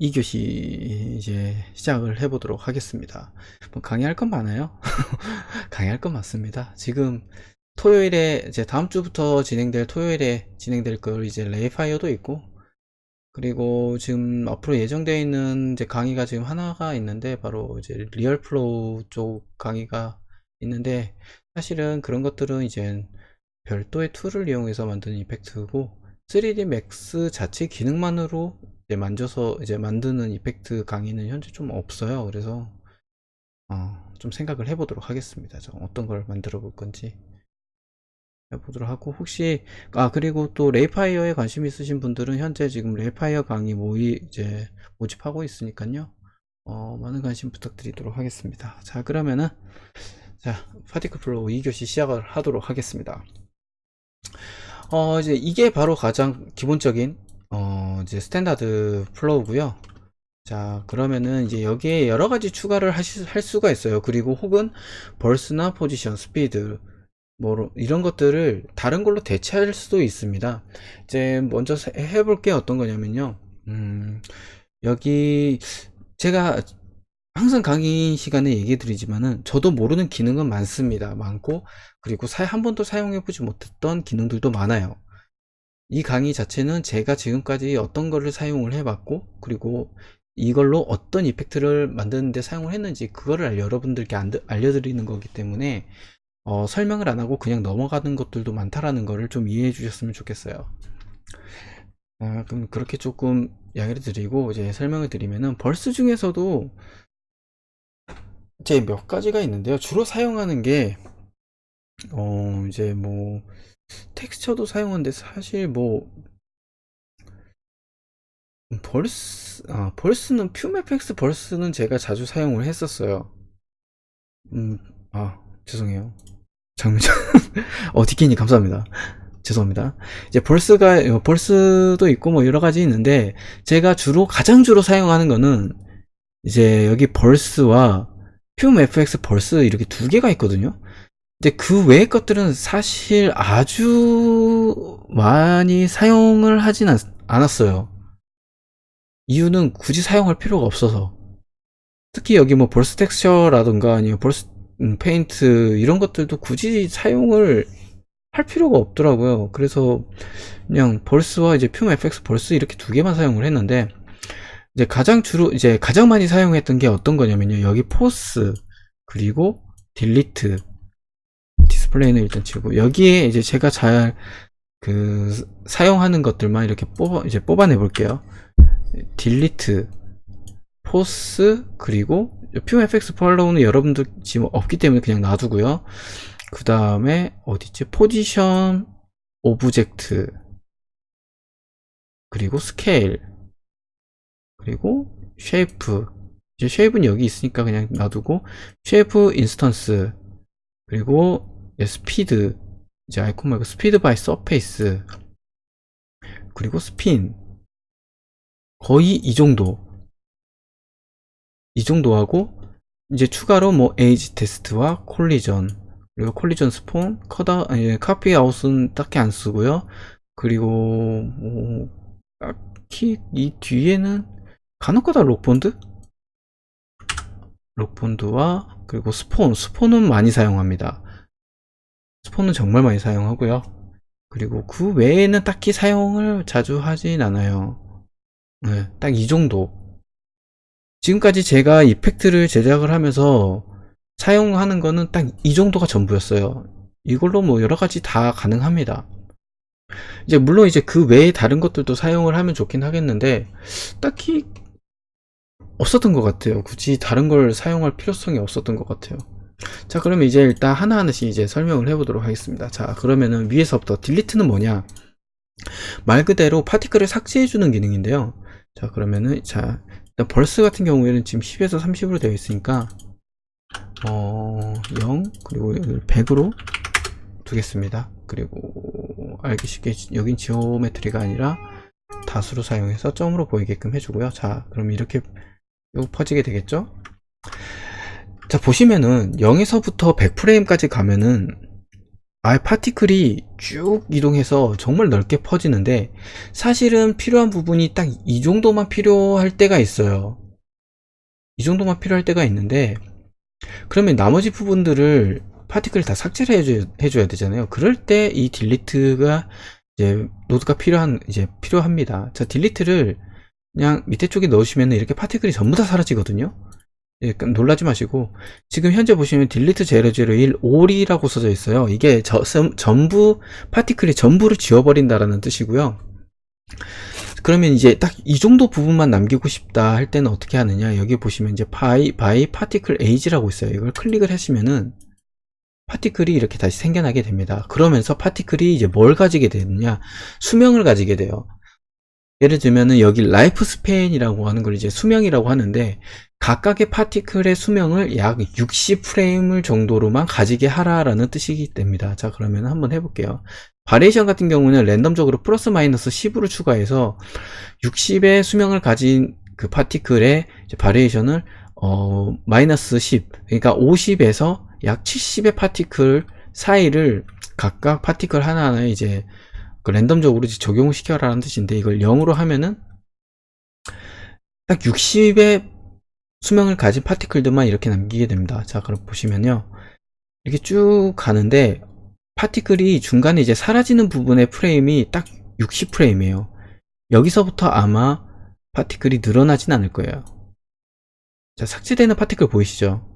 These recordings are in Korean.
2교시 이제 시작을 해보도록 하겠습니다. 뭐 강의할 건 많아요. 강의할 건 많습니다. 지금 토요일에 이제 다음 주부터 진행될 토요일에 진행될 걸 이제 레이파이어도 있고, 그리고 지금 앞으로 예정되어 있는 이제 강의가 지금 하나가 있는데 바로 이제 리얼 플로우 쪽 강의가 있는데, 사실은 그런 것들은 이제 별도의 툴을 이용해서 만드는 이펙트고 3D 맥스 자체 기능만으로 이제 만져서 이제 만드는 이펙트 강의는 현재 좀 없어요. 그래서 좀 생각을 해보도록 하겠습니다. 저 어떤 걸 만들어 볼 건지 해보도록 하고, 혹시 그리고 또 레이파이어에 관심 있으신 분들은 현재 지금 레이파이어 강의 이제 모집하고 있으니까요. 많은 관심 부탁드리도록 하겠습니다. 자, 그러면은 파티클 플로우 2교시 시작을 하도록 하겠습니다. 이제 이게 바로 가장 기본적인 이제 스탠다드 플로우고요. 자, 그러면은 이제 여기에 여러 가지 추가를 할 수가 있어요. 그리고 혹은 벌스나 포지션, 스피드 뭐 이런 것들을 다른 걸로 대체할 수도 있습니다. 이제 먼저 해볼 게 어떤 거냐면요. 여기 제가 항상 강의 시간에 얘기 드리지만은 저도 모르는 기능은 많고, 그리고 한 번도 사용해 보지 못했던 기능들도 많아요. 이 강의 자체는 제가 지금까지 어떤 거를 사용을 해봤고, 그리고 이걸로 어떤 이펙트를 만드는데 사용을 했는지 그거를 여러분들께 알려드리는 거기 때문에 설명을 안 하고 그냥 넘어가는 것들도 많다라는 거를 좀 이해해 주셨으면 좋겠어요. 그럼 그렇게 조금 이야기를 드리고 이제 설명을 드리면은, 벌스 중에서도 이제 몇 가지가 있는데요. 주로 사용하는 게 이제 뭐 텍스처도 사용하는데, 사실 뭐 벌스는 퓨메펙스 벌스는 제가 자주 사용을 했었어요. 죄송해요. 장미장 디키니 감사합니다. 죄송합니다. 이제 벌스도 있고 뭐 여러 가지 있는데, 제가 가장 주로 사용하는 거는 이제 여기 벌스와 퓨메FX 벌스 이렇게 두 개가 있거든요. 근데 그 외의 것들은 사실 아주 많이 사용을 하진 않았어요. 이유는 굳이 사용할 필요가 없어서. 특히 여기 뭐 벌스 텍스처라든가 아니면 벌스 페인트 이런 것들도 굳이 사용을 할 필요가 없더라고요. 그래서 그냥 벌스와 이제 퓨마 FX 벌스 이렇게 두 개만 사용을 했는데, 이제 가장 많이 사용했던 게 어떤 거냐면요. 여기 포스, 그리고 딜리트, 디스플레이는 일단 치고, 여기에 이제 제가 사용하는 것들만 이렇게 뽑아내 볼게요. 딜리트, 포스, 그리고 퓨마 FX 팔로우는 여러분들 지금 없기 때문에 그냥 놔두고요. 그 다음에 어디있지? 포지션, 오브젝트, 그리고 스케일, 그리고 쉐이프. 이제 쉐이프는 여기 있으니까 그냥 놔두고, 쉐이프 인스턴스, 그리고 스피드, 이제 아이콘 말고 스피드 바이 서페이스, 그리고 스핀. 거의 이 정도 하고, 이제 추가로 뭐 에이지 테스트와 콜리전, 그리고 콜리전 스폰, 카피 아웃은 딱히 안 쓰고요. 그리고 딱히 이 뒤에는 간혹가다 록본드와 그리고 스폰은 많이 사용합니다. 스폰은 정말 많이 사용하고요. 그리고 그 외에는 딱히 사용을 자주 하진 않아요. 네, 딱 이 정도. 지금까지 제가 이펙트를 제작을 하면서 사용하는 거는 딱 이 정도가 전부였어요. 이걸로 뭐 여러 가지 다 가능합니다. 이제 물론 이제 그 외에 다른 것들도 사용을 하면 좋긴 하겠는데, 딱히 없었던 것 같아요. 굳이 다른 걸 사용할 필요성이 없었던 것 같아요. 자, 그러면 이제 일단 하나하나씩 이제 설명을 해보도록 하겠습니다. 자, 그러면은 위에서부터 딜리트는 뭐냐? 말 그대로 파티클을 삭제해주는 기능인데요. 자, 그러면은 일단 벌스 같은 경우에는 지금 10에서 30으로 되어 있으니까 0 그리고 100으로 두겠습니다. 그리고 알기 쉽게 여긴 지오메트리가 아니라 다수로 사용해서 점으로 보이게끔 해주고요. 자, 그럼 이렇게 쭉 퍼지게 되겠죠? 자, 보시면은 0에서부터 100프레임까지 가면은 파티클이 쭉 이동해서 정말 넓게 퍼지는데, 사실은 필요한 부분이 딱 이 정도만 필요할 때가 있어요. 이 정도만 필요할 때가 있는데, 그러면 나머지 부분들을 파티클을 다 삭제를 해줘야 되잖아요. 그럴 때 이 딜리트가 이제 노드가 필요합니다. 자, 딜리트를 그냥 밑에 쪽에 넣으시면 이렇게 파티클이 전부 다 사라지거든요. 예, 놀라지 마시고, 지금 현재 보시면 딜리트 0001 all이라고 써져 있어요. 이게 전부 파티클이 전부를 지워버린다라는 뜻이고요. 그러면 이제 딱 이 정도 부분만 남기고 싶다 할 때는 어떻게 하느냐, 여기 보시면 이제 by particle age라고 있어요. 이걸 클릭을 하시면은 파티클이 이렇게 다시 생겨나게 됩니다. 그러면서 파티클이 이제 뭘 가지게 되느냐, 수명을 가지게 돼요. 예를 들면은 여기 라이프 스팬이라고 하는 걸 이제 수명이라고 하는데, 각각의 파티클의 수명을 약 60프레임을 정도로만 가지게 하라라는 뜻이기 때문에, 자, 그러면 한번 해볼게요. 바리에이션 같은 경우는 랜덤적으로 플러스 마이너스 10으로 추가해서 60의 수명을 가진 그 파티클의 바리에이션을 마이너스 10, 그러니까 50에서 약 70의 파티클 사이를 각각 파티클 하나하나에 이제 그 랜덤적으로 적용을 시켜라는 뜻인데, 이걸 0으로 하면은 딱 60의 수명을 가진 파티클들만 이렇게 남기게 됩니다. 자, 그럼 보시면요, 이렇게 쭉 가는데 파티클이 중간에 이제 사라지는 부분의 프레임이 딱 60프레임이에요. 여기서부터 아마 파티클이 늘어나진 않을 거예요. 자, 삭제되는 파티클 보이시죠?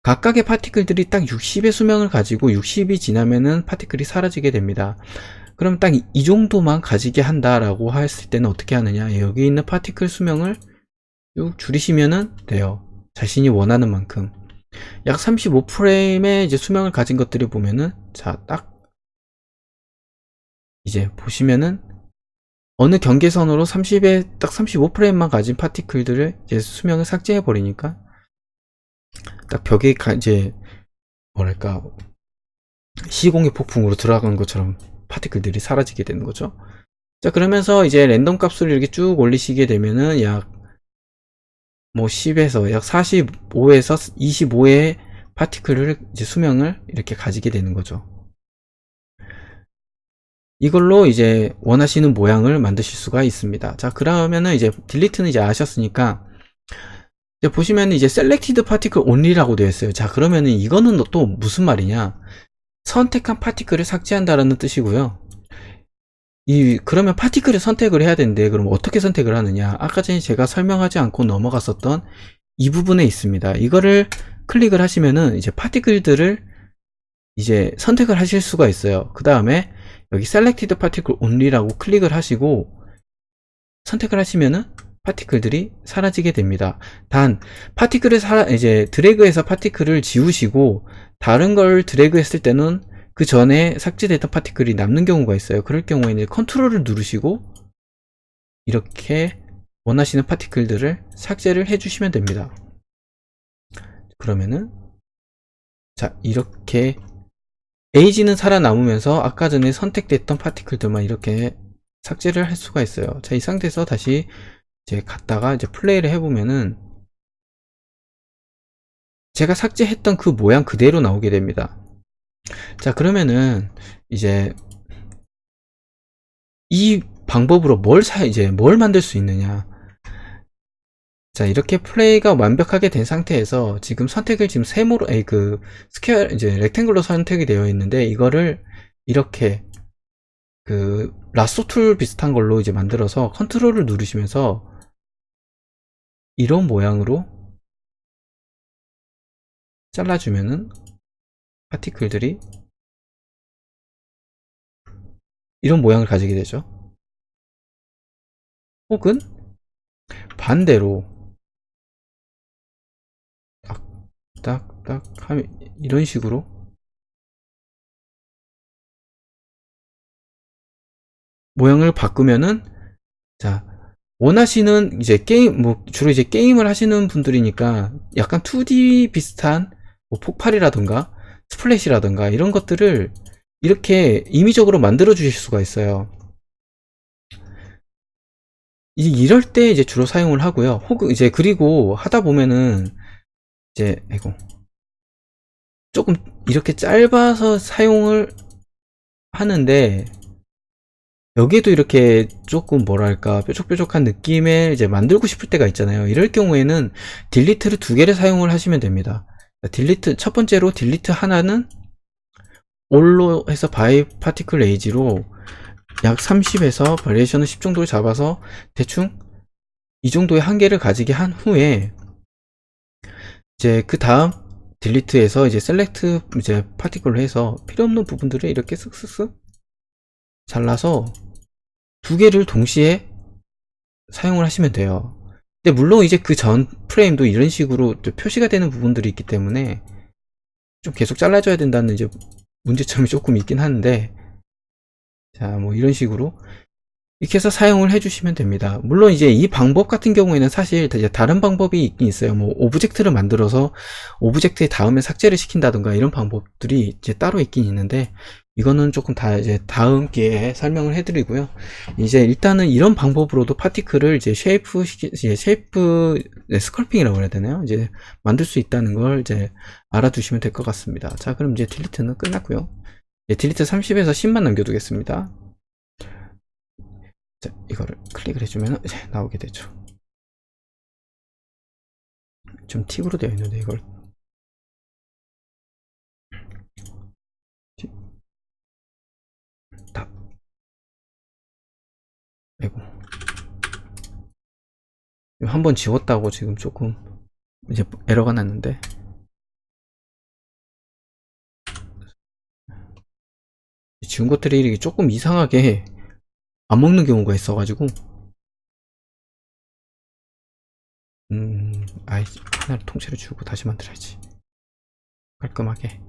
각각의 파티클들이 딱 60의 수명을 가지고 60이 지나면은 파티클이 사라지게 됩니다. 그럼 딱 이 정도만 가지게 한다라고 했을 때는 어떻게 하느냐, 여기 있는 파티클 수명을 쭉 줄이시면은 돼요. 자신이 원하는 만큼. 약 35프레임의 이제 수명을 가진 것들이 보면은, 자, 딱 이제 보시면은 어느 경계선으로 30에 딱 35프레임만 가진 파티클들을 이제 수명을 삭제해 버리니까 딱 벽에 이제 뭐랄까, 시공의 폭풍으로 들어간 것처럼 파티클들이 사라지게 되는 거죠. 자, 그러면서 이제 랜덤 값을 이렇게 쭉 올리시게 되면은 약 10에서 약 45에서 25의 파티클을 이제 수명을 이렇게 가지게 되는 거죠. 이걸로 이제 원하시는 모양을 만드실 수가 있습니다. 자, 그러면은 이제 딜리트는 이제 아셨으니까, 이제 보시면 이제 selected particle only라고 되어 있어요. 자, 그러면은 이거는 또 무슨 말이냐, 선택한 파티클을 삭제한다라는 뜻이고요. 그러면 파티클을 선택을 해야 되는데, 그럼 어떻게 선택을 하느냐, 아까 전에 제가 설명하지 않고 넘어갔었던 이 부분에 있습니다. 이거를 클릭을 하시면은 이제 파티클들을 이제 선택을 하실 수가 있어요. 그 다음에 여기 selected particle only라고 클릭을 하시고 선택을 하시면은 파티클들이 사라지게 됩니다. 단, 파티클을 이제 드래그해서 파티클을 지우시고 다른 걸 드래그 했을 때는 그 전에 삭제됐던 파티클이 남는 경우가 있어요. 그럴 경우에는 컨트롤을 누르시고 이렇게 원하시는 파티클들을 삭제를 해주시면 됩니다. 그러면은, 자, 이렇게 에이지는 살아남으면서 아까 전에 선택됐던 파티클들만 이렇게 삭제를 할 수가 있어요. 자, 이 상태에서 다시 이제 갔다가 이제 플레이를 해보면은 제가 삭제했던 그 모양 그대로 나오게 됩니다. 자, 그러면은 이제 이 방법으로 뭘 만들 수 있느냐. 자, 이렇게 플레이가 완벽하게 된 상태에서 지금 선택을 지금 세모로, 스퀘어, 이제 렉탱글로 선택이 되어 있는데, 이거를 이렇게 라쏘 툴 비슷한 걸로 이제 만들어서 컨트롤을 누르시면서 이런 모양으로 잘라주면은 파티클들이 이런 모양을 가지게 되죠. 혹은 반대로 딱딱딱 하면 이런 식으로 모양을 바꾸면은, 자, 원하시는 이제 게임, 주로 이제 게임을 하시는 분들이니까 약간 2D 비슷한 폭발이라던가 스플래시라던가 이런 것들을 이렇게 임의적으로 만들어 주실 수가 있어요. 이럴 때 이제 주로 사용을 하고요. 혹은 이제 그리고 하다 보면은 이제 조금 이렇게 짧아서 사용을 하는데, 여기에도 이렇게 조금 뭐랄까 뾰족뾰족한 느낌을 이제 만들고 싶을 때가 있잖아요. 이럴 경우에는 딜리트를 두 개를 사용을 하시면 됩니다. 딜리트, 첫 번째로 딜리트 하나는 올로 해서 바이 파티클 에이지로 약 30에서 바리에이션을 10 정도를 잡아서 대충 이 정도의 한계를 가지게 한 후에, 이제 그 다음 딜리트에서 이제 셀렉트 이제 파티클로 해서 필요 없는 부분들을 이렇게 쓱쓱쓱 잘라서 두 개를 동시에 사용을 하시면 돼요. 근데 물론 이제 그 전 프레임도 이런 식으로 표시가 되는 부분들이 있기 때문에 좀 계속 잘라줘야 된다는 이제 문제점이 조금 있긴 한데, 자, 뭐 이런 식으로 이렇게 해서 사용을 해주시면 됩니다. 물론 이제 이 방법 같은 경우에는 사실 이제 다른 방법이 있긴 있어요. 뭐 오브젝트를 만들어서 오브젝트의 다음에 삭제를 시킨다든가 이런 방법들이 이제 따로 있긴 있는데, 이거는 조금 다 이제 다음 기회에 설명을 해드리고요. 이제 일단은 이런 방법으로도 파티클을 이제 쉐이프 스컬핑이라고 해야 되나요? 이제 만들 수 있다는 걸 이제 알아두시면 될 것 같습니다. 자, 그럼 이제 딜리트는 끝났고요. 딜리트 30에서 10만 남겨두겠습니다. 자, 이거를 클릭을 해주면 이제 나오게 되죠. 좀 팁으로 되어 있는데 이걸 다, 아이고, 한번 지웠다고 지금 조금 이제 에러가 났는데, 지운 것들이 조금 이상하게 안 먹는 경우가 있어가지고, 아이, 하나를 통째로 지우고 다시 만들어야지. 깔끔하게.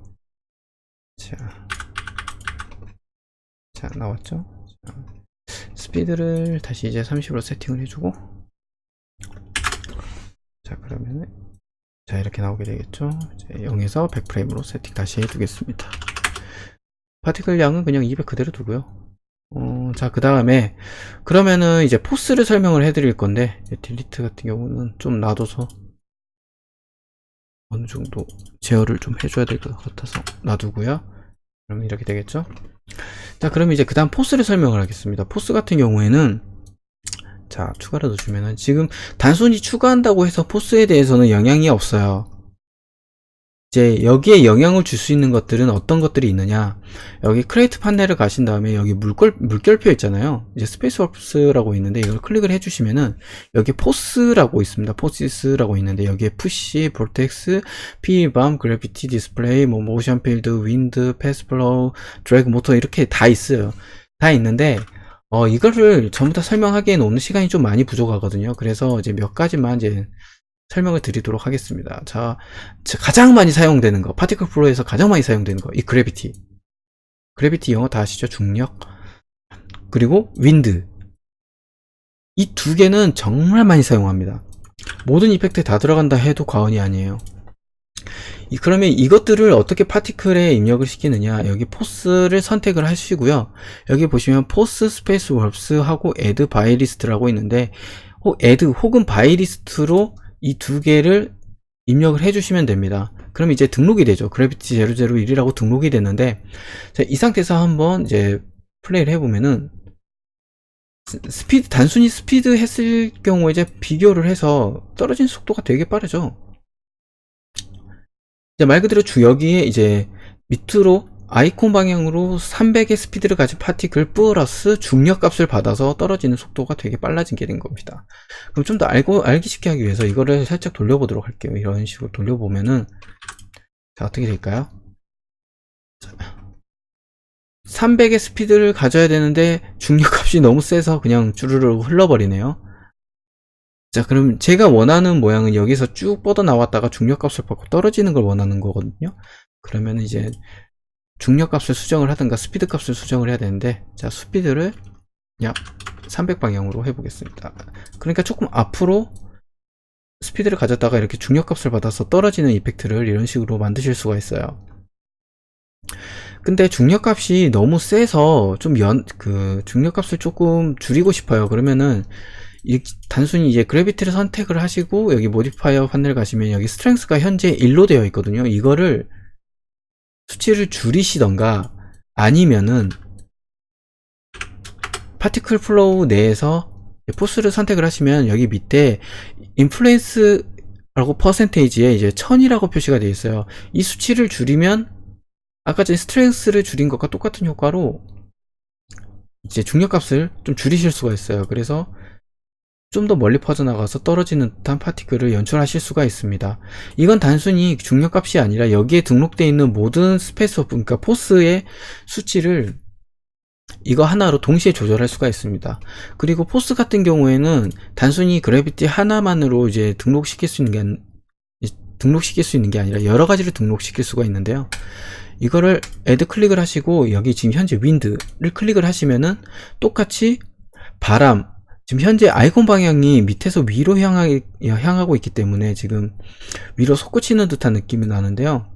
자, 나왔죠? 자, 스피드를 다시 이제 30으로 세팅을 해주고, 자, 그러면은, 자, 이렇게 나오게 되겠죠? 이제 0에서 100프레임으로 세팅 다시 해두겠습니다. 파티클 양은 그냥 200 그대로 두고요. 자, 그 다음에, 그러면은 이제 포스를 설명을 해드릴 건데, 딜리트 같은 경우는 좀 놔둬서, 어느 정도 제어를 좀 해줘야 될 것 같아서 놔두고요. 그러면 이렇게 되겠죠? 자, 그러면 이제 그 다음 포스를 설명을 하겠습니다. 포스 같은 경우에는, 자, 추가로 넣어주면은, 지금 단순히 추가한다고 해서 포스에 대해서는 영향이 없어요. 이제 여기에 영향을 줄 수 있는 것들은 어떤 것들이 있느냐, 여기 크리에이트 판넬을 가신 다음에 여기 물결표 있잖아요. 이제 스페이스워프스라고 있는데 이걸 클릭을 해주시면은 여기 포스라고 있습니다. 포시스라고 있는데 여기에 푸시, 볼텍스, 피밤, 그래비티, 디스플레이, 뭐 모션 필드, 윈드, 패스플로우, 드래그 모터 이렇게 다 있어요. 다 있는데 이거를 전부 다 설명하기에는 오늘 시간이 좀 많이 부족하거든요. 그래서 이제 몇 가지만 이제 설명을 드리도록 하겠습니다. 자, 가장 많이 사용되는 거, 파티클 프로에서 가장 많이 사용되는 거, 이 그래비티. 그래비티 영어 다 아시죠? 중력. 그리고 윈드. 이 두 개는 정말 많이 사용합니다. 모든 이펙트에 다 들어간다 해도 과언이 아니에요. 그러면 이것들을 어떻게 파티클에 입력을 시키느냐, 여기 포스를 선택을 하시고요. 여기 보시면 포스 스페이스 월프스 하고 애드 바이리스트라고 있는데, 애드 혹은 바이리스트로 이 두 개를 입력을 해주시면 됩니다. 그럼 이제 등록이 되죠. 그래비티 001이라고 등록이 됐는데, 자, 이 상태에서 한번 이제 플레이를 해보면은, 단순히 스피드 했을 경우에 이제 비교를 해서 떨어진 속도가 되게 빠르죠. 이제 말 그대로 여기에 이제 밑으로 아이콘 방향으로 300의 스피드를 가진 파티클 플러스 중력 값을 받아서 떨어지는 속도가 되게 빨라지게 된 겁니다. 그럼 좀 더 알기 쉽게 하기 위해서 이거를 살짝 돌려보도록 할게요. 이런 식으로 돌려보면은, 자, 어떻게 될까요? 300의 스피드를 가져야 되는데 중력 값이 너무 세서 그냥 주르르 흘러버리네요. 자, 그럼 제가 원하는 모양은 여기서 쭉 뻗어 나왔다가 중력 값을 받고 떨어지는 걸 원하는 거거든요. 그러면 이제 중력 값을 수정을 하든가 스피드 값을 수정을 해야 되는데, 자, 스피드를 약 300 방향으로 해보겠습니다. 그러니까 조금 앞으로 스피드를 가졌다가 이렇게 중력 값을 받아서 떨어지는 이펙트를 이런 식으로 만드실 수가 있어요. 근데 중력 값이 너무 세서 좀 중력 값을 조금 줄이고 싶어요. 그러면은 단순히 이제 그래비티를 선택을 하시고 여기 모디파이어 판넬 가시면 여기 스트렝스가 현재 1로 되어 있거든요. 이거를 수치를 줄이시던가 아니면은 파티클 플로우 내에서 포스를 선택을 하시면 여기 밑에 인플루언스라고 퍼센테이지에 이제 1000이라고 표시가 되어 있어요. 이 수치를 줄이면 아까 전에 스트렝스를 줄인 것과 똑같은 효과로 이제 중력값을 좀 줄이실 수가 있어요. 그래서 좀 더 멀리 퍼져나가서 떨어지는 듯한 파티클을 연출하실 수가 있습니다. 이건 단순히 중력값이 아니라 여기에 등록되어 있는 모든 스페이스, 그러니까 포스의 수치를 이거 하나로 동시에 조절할 수가 있습니다. 그리고 포스 같은 경우에는 단순히 그래비티 하나만으로 이제 등록시킬 수 있는 게 아니라 여러 가지를 등록시킬 수가 있는데요. 이거를 애드 클릭을 하시고 여기 지금 현재 윈드를 클릭을 하시면은 똑같이 바람, 지금 현재 아이콘 방향이 밑에서 위로 향하고 있기 때문에 지금 위로 솟구치는 듯한 느낌이 나는데요.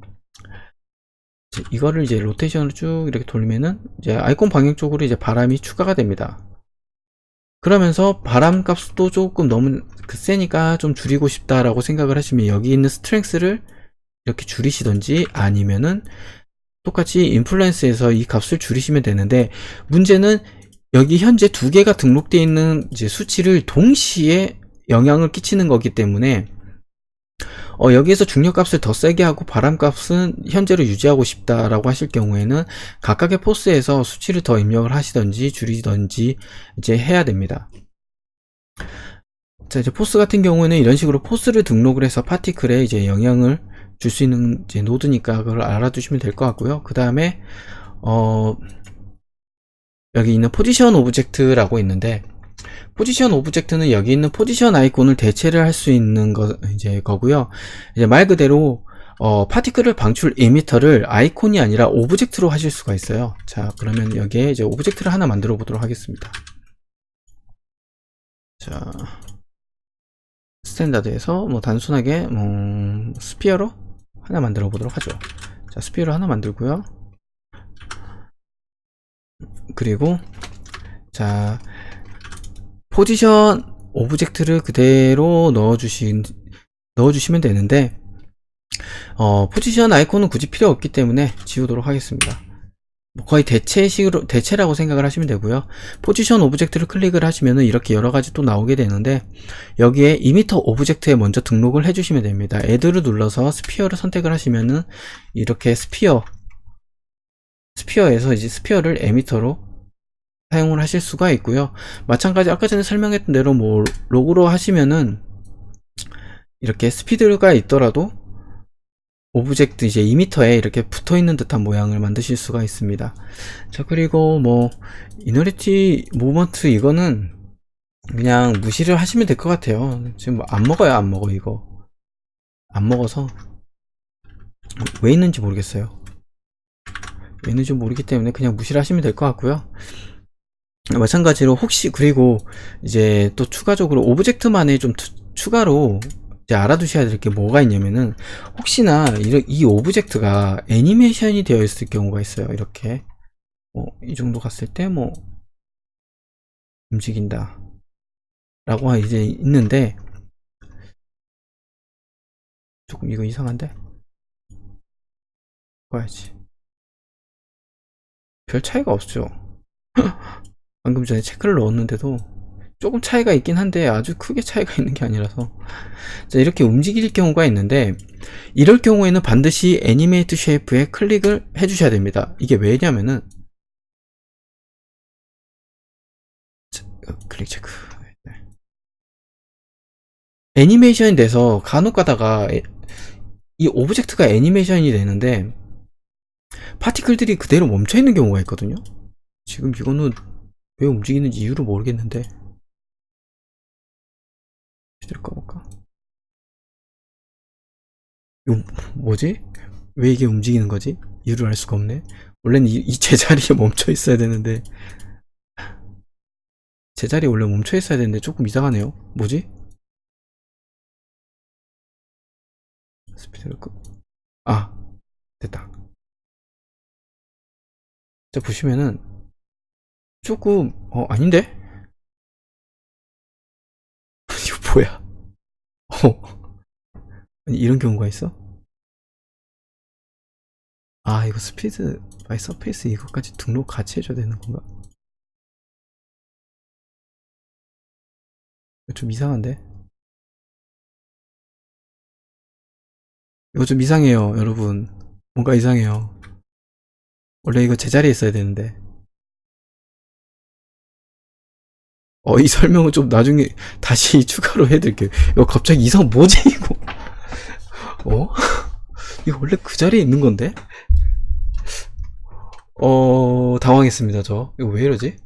이거를 이제 로테이션으로 쭉 이렇게 돌리면은 이제 아이콘 방향 쪽으로 이제 바람이 추가가 됩니다. 그러면서 바람 값도 조금 너무 세니까 좀 줄이고 싶다라고 생각을 하시면 여기 있는 스트렝스를 이렇게 줄이시던지 아니면은 똑같이 인플루언스에서 이 값을 줄이시면 되는데, 문제는 여기 현재 두 개가 등록되어 있는 이제 수치를 동시에 영향을 끼치는 거기 때문에 여기에서 중력값을 더 세게 하고 바람값은 현재로 유지하고 싶다라고 하실 경우에는 각각의 포스에서 수치를 더 입력을 하시던지 줄이던지 이제 해야 됩니다. 자, 이제 포스 같은 경우에는 이런 식으로 포스를 등록을 해서 파티클에 이제 영향을 줄 수 있는 이제 노드니까 그걸 알아두시면 될 것 같고요. 그 다음에 여기 있는 포지션 오브젝트라고 있는데, 포지션 오브젝트는 여기 있는 포지션 아이콘을 대체를 할 수 있는 거고요. 이제 말 그대로 파티클을 방출 에미터를 아이콘이 아니라 오브젝트로 하실 수가 있어요. 자, 그러면 여기에 이제 오브젝트를 하나 만들어 보도록 하겠습니다. 자, 스탠다드에서 뭐 단순하게 스피어로 하나 만들어 보도록 하죠. 자, 스피어로 하나 만들고요. 그리고 자, 포지션 오브젝트를 그대로 넣어주시면 되는데, 포지션 아이콘은 굳이 필요 없기 때문에 지우도록 하겠습니다. 거의 대체라고 생각을 하시면 되고요. 포지션 오브젝트를 클릭을 하시면은 이렇게 여러가지 또 나오게 되는데, 여기에 이미터 오브젝트에 먼저 등록을 해주시면 됩니다. 애드를 눌러서 스피어를 선택을 하시면은 이렇게 스피어에서 이제 스피어를 에미터로 사용을 하실 수가 있고요. 마찬가지 아까 전에 설명했던 대로 뭐 로그로 하시면은 이렇게 스피드가 있더라도 오브젝트 이제 이미터에 이렇게 붙어 있는 듯한 모양을 만드실 수가 있습니다. 자, 그리고 뭐 이너리티 모먼트 이거는 그냥 무시를 하시면 될 것 같아요. 지금 안 먹어요. 안 먹어. 이거 안 먹어서 왜 있는지 모르겠어요. 왜 있는지 모르기 때문에 그냥 무시를 하시면 될 것 같고요. 마찬가지로 혹시, 그리고 이제 또 추가적으로 오브젝트만에 좀 추가로 이제 알아두셔야 될 게 뭐가 있냐면은, 혹시나 이 오브젝트가 애니메이션이 되어 있을 경우가 있어요. 이렇게 이 정도 갔을 때 뭐 움직인다 라고 이제 있는데, 조금 이거 이상한데? 봐야지. 별 차이가 없죠. 방금 전에 체크를 넣었는데도 조금 차이가 있긴 한데 아주 크게 차이가 있는 게 아니라서. 자, 이렇게 움직일 경우가 있는데, 이럴 경우에는 반드시 애니메이트 쉐이프에 클릭을 해 주셔야 됩니다. 이게 왜냐면은, 클릭 체크. 애니메이션이 돼서 간혹 가다가 이 오브젝트가 애니메이션이 되는데 파티클들이 그대로 멈춰 있는 경우가 있거든요. 지금 이거는 왜 움직이는지 이유를 모르겠는데, 제대로 꺼볼까? 이거 뭐지? 왜 이게 움직이는 거지? 이유를 알 수가 없네. 원래는 이 제자리에 멈춰 있어야 되는데, 제자리에 원래 멈춰 있어야 되는데 조금 이상하네요. 뭐지? 스피드를 됐다. 자, 보시면은 조금 아닌데? 이거 뭐야? 아니, 이런 경우가 있어? 아, 이거 스피드 바이 서페이스 이것까지 등록 같이 해줘야 되는 건가? 이거 좀 이상한데? 이거 좀 이상해요, 여러분. 뭔가 이상해요. 원래 이거 제자리에 있어야 되는데. 이 설명은 좀 나중에 다시 추가로 해드릴게요. 이거 갑자기 이상 뭐지, 이거? 어? 이거 원래 그 자리에 있는 건데? 당황했습니다, 저. 이거 왜 이러지?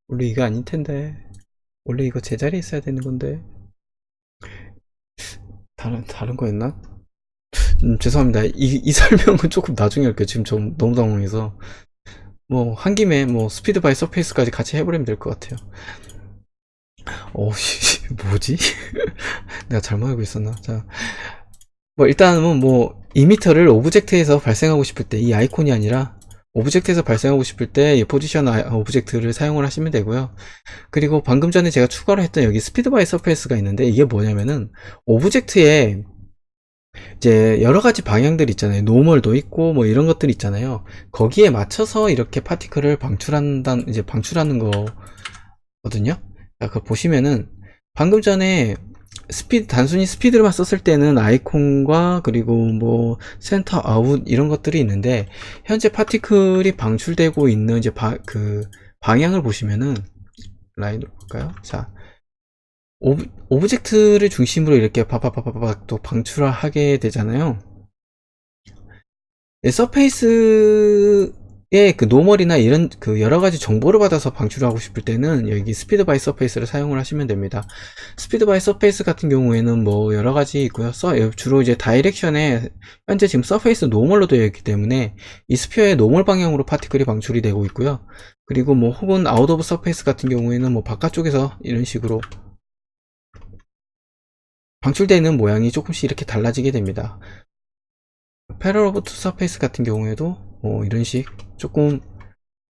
원래 이거 아닐 텐데. 원래 이거 제자리에 있어야 되는 건데. 다른 거였나? 죄송합니다. 이 설명은 조금 나중에 할게요. 지금 좀 너무 당황해서. 뭐, 한 김에 뭐, 스피드 바이 서페이스까지 같이 해버리면 될 것 같아요. 뭐지? 내가 잘못 알고 있었나? 자, 뭐, 일단은 뭐, 이미터를 오브젝트에서 발생하고 싶을 때, 이 아이콘이 아니라, 오브젝트에서 발생하고 싶을 때, 이 포지션 오브젝트를 사용을 하시면 되고요. 그리고 방금 전에 제가 추가로 했던 여기 스피드 바이 서페이스가 있는데, 이게 뭐냐면은, 오브젝트에 이제 여러 가지 방향들 있잖아요. 노멀도 있고 뭐 이런 것들 있잖아요. 거기에 맞춰서 이렇게 파티클을 방출하는 거거든요. 자, 그 보시면은 방금 전에 단순히 스피드만 썼을 때는 아이콘과 그리고 뭐 센터 아웃 이런 것들이 있는데, 현재 파티클이 방출되고 있는 이제 그 방향을 보시면은 라인으로 볼까요? 자, 오브젝트를 중심으로 이렇게 파파파파박 또 방출을 하게 되잖아요. 서페이스의 그 노멀이나 이런 그 여러 가지 정보를 받아서 방출을 하고 싶을 때는 여기 스피드 바이 서페이스를 사용을 하시면 됩니다. 스피드 바이 서페이스 같은 경우에는 뭐 여러 가지 있고요. 주로 이제 다이렉션에 현재 지금 서페이스 노멀로 되어 있기 때문에 이 스피어의 노멀 방향으로 파티클이 방출이 되고 있고요. 그리고 뭐 혹은 아웃 오브 서페이스 같은 경우에는 뭐 바깥쪽에서 이런 식으로 방출되는 모양이 조금씩 이렇게 달라지게 됩니다. 패럴 오브 투 서페이스 같은 경우에도 이런 식 조금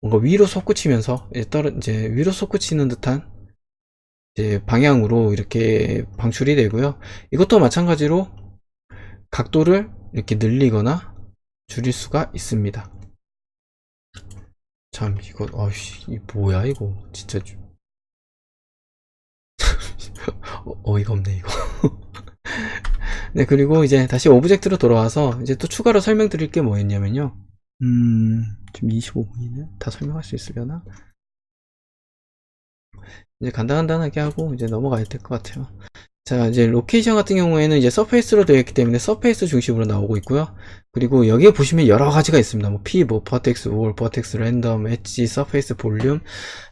뭔가 위로 솟구치면서 이제 위로 솟구치는 듯한 이제 방향으로 이렇게 방출이 되고요. 이것도 마찬가지로 각도를 이렇게 늘리거나 줄일 수가 있습니다. 참 이거 이 뭐야 이거 진짜 어이가 없네 이거. 네, 그리고 이제 다시 오브젝트로 돌아와서 이제 또 추가로 설명드릴 게 뭐였냐면요. 지금 25분이네. 다 설명할 수 있으려나? 이제 간단하게 하고 이제 넘어가야 될 것 같아요. 자, 이제 로케이션 같은 경우에는 이제 서페이스로 되어 있기 때문에 서페이스 중심으로 나오고 있고요. 그리고 여기에 보시면 여러 가지가 있습니다. 뭐 P, 뭐 버텍스, 월, 버텍스, 랜덤, 엣지, 서페이스, 볼륨,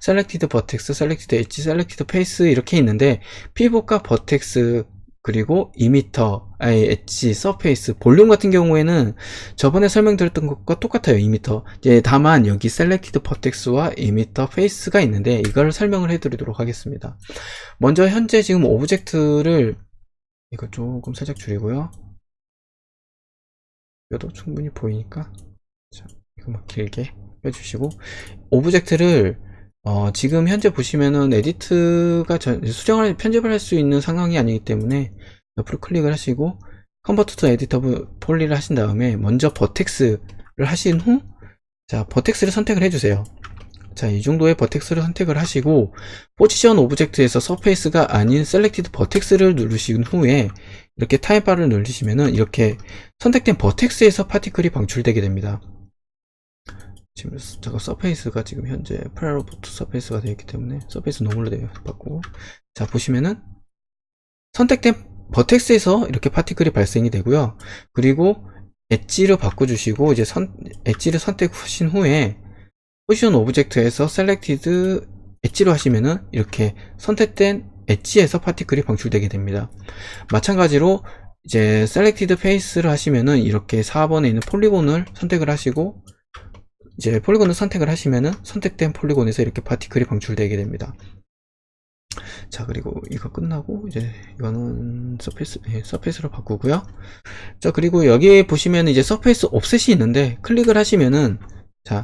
셀렉티드 버텍스, 셀렉티드 엣지, 셀렉티드 페이스 이렇게 있는데, 피봇과 버텍스 그리고 이미터, 엣지, 서페이스, 볼륨 같은 경우에는 저번에 설명드렸던 것과 똑같아요. 이미터. 이제 다만 여기 셀렉티드 버텍스와 이미터, 페이스가 있는데 이걸 설명을 해드리도록 하겠습니다. 먼저 현재 지금 오브젝트를 이거 조금 살짝 줄이고요. 이것도 충분히 보이니까 자, 이거 막 길게 빼주시고, 오브젝트를 지금 현재 보시면은 에디트가 편집을 할 수 있는 상황이 아니기 때문에 옆으로 클릭을 하시고 컨버트 투 에디터블 폴리를 하신 다음에 먼저 버텍스를 하신 후, 자, 버텍스를 선택을 해주세요. 자, 이 정도의 버텍스를 선택을 하시고 포지션 오브젝트에서 서페이스가 아닌 셀렉티드 버텍스를 누르신 후에 이렇게 타임바를 누르시면은 이렇게 선택된 버텍스에서 파티클이 방출되게 됩니다. 지금 제가 서페이스가 지금 현재 프라로부트 서페이스가 되어 있기 때문에 서페이스 노멀로 되어 바꾸고, 자, 보시면은 선택된 버텍스에서 이렇게 파티클이 발생이 되고요. 그리고 엣지를 바꿔주시고 이제 엣지를 선택하신 후에 포지션 오브젝트에서 셀렉티드 엣지로 하시면은 이렇게 선택된 엣지에서 파티클이 방출되게 됩니다. 마찬가지로 이제 셀렉티드 페이스를 하시면은 이렇게 4번에 있는 폴리곤을 선택을 하시고 이제 폴리곤을 선택을 하시면은 선택된 폴리곤에서 이렇게 파티클이 방출되게 됩니다. 자, 그리고 이거 끝나고 이제 이거는 서페이스로 바꾸고요. 자, 그리고 여기에 보시면 이제 서페이스 옵셋이 있는데 클릭을 하시면은, 자,